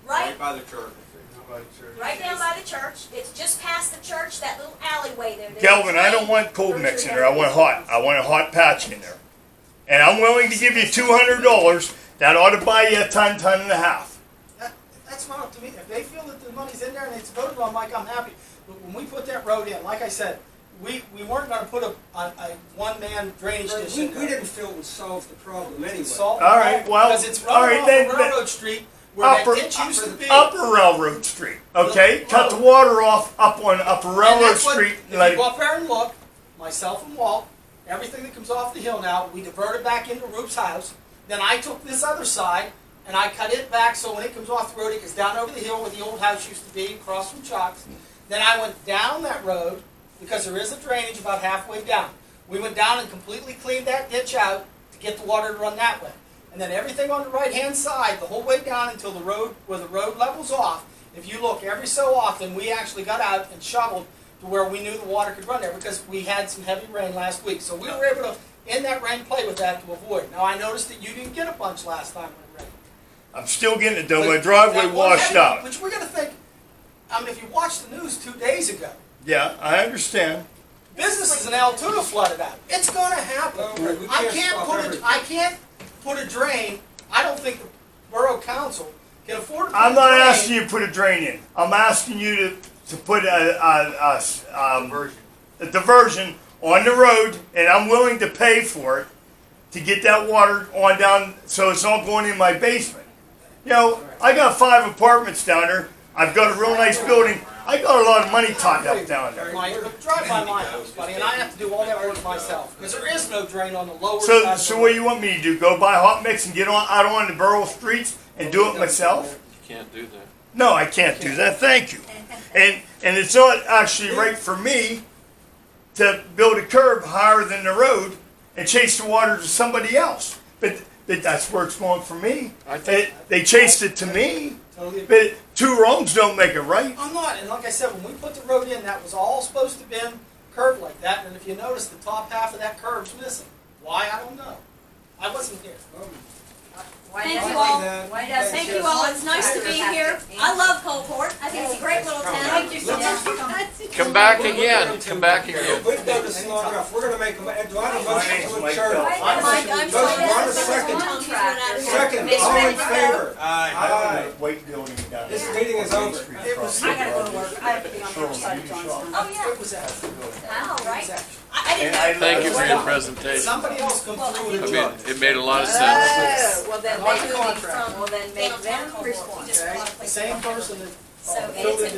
Right by the church. Right down by the church. It's just past the church, that little alleyway there. Kelvin, I don't want cold mix in there. I want hot. I want a hot patch in there. And I'm willing to give you $200. That ought to buy you a ton and a half. That's not up to me. If they feel that the money's in there and it's voted on, Mike, I'm happy. But when we put that road in, like I said, we weren't going to put a one-man drainage ditch in there. We didn't feel it would solve the problem anyway. All right, well, because it's running off of Railroad Street where that ditch used to be. Upper Railroad Street, okay? Cut the water off up on Upper Railroad Street. If you go up there and look, myself and Walt, everything that comes off the hill now, we diverted back into Rupe's house. Then I took this other side and I cut it back so when it comes off the road, it goes down over the hill where the old house used to be, across from Chuck's. Then I went down that road because there is a drainage about halfway down. We went down and completely cleaned that ditch out to get the water to run that way. And then everything on the right-hand side, the whole way down until the road, where the road levels off, if you look every so often, we actually got out and shoveled to where we knew the water could run there because we had some heavy rain last week. So we were able to, in that rain, play with that to avoid. Now I noticed that you didn't get a bunch last time when it rained. I'm still getting it though. My driveway washed out. Which we're going to think, I mean, if you watched the news 2 days ago, yeah, I understand. Businesses in Altoona flooded out. It's going to happen. I can't put a drain I don't think the borough council can afford to put I'm a not drain. asking you to put a drain in. I'm asking you to put a diversion on the road, and I'm willing to pay for it to get that water on down so it's not going in my basement. You know, I got 5 apartments down there. I've got a real nice building. I got a lot of money tied up down there. Mike, look, drive by my house, buddy, and I have to do all that work myself, because there is no drain on the lower side of the So road. what do you want me to do? Go buy hot mix and get out on the borough streets and do it myself? You can't do that. No, I can't do that. Thank you. And it's not actually right for me to build a curb higher than the road and chase the water to somebody else. But that's where it's going for me. They chased it to me. Totally. But 2 wrongs don't make it right. I'm not, and like I said, when we put the road in, that was all supposed to be curved like that, and if you notice, the top half of that curve's missing. Why, I don't know. I wasn't here. Thank you all. Yes, thank you all. It's nice to be here. I love Coalport. I think it's a great little town. Thank you so much. Come back again. Come back again. We've done this long enough, we're gonna make a, do I have a motion to adjourn? I'm sorry. Second, all in favor? Aye. Wait building down This there. meeting is over. I gotta go to work, I have to be on the other side of Johnstown. Oh, yeah. It was actually Wow, right? I didn't know. Thank you for your presentation. Somebody else come through with I a mean, truck. it made a lot of sense. Well, then Like make, a contract. well, then make them respond. Okay, the same person that So filled in it's the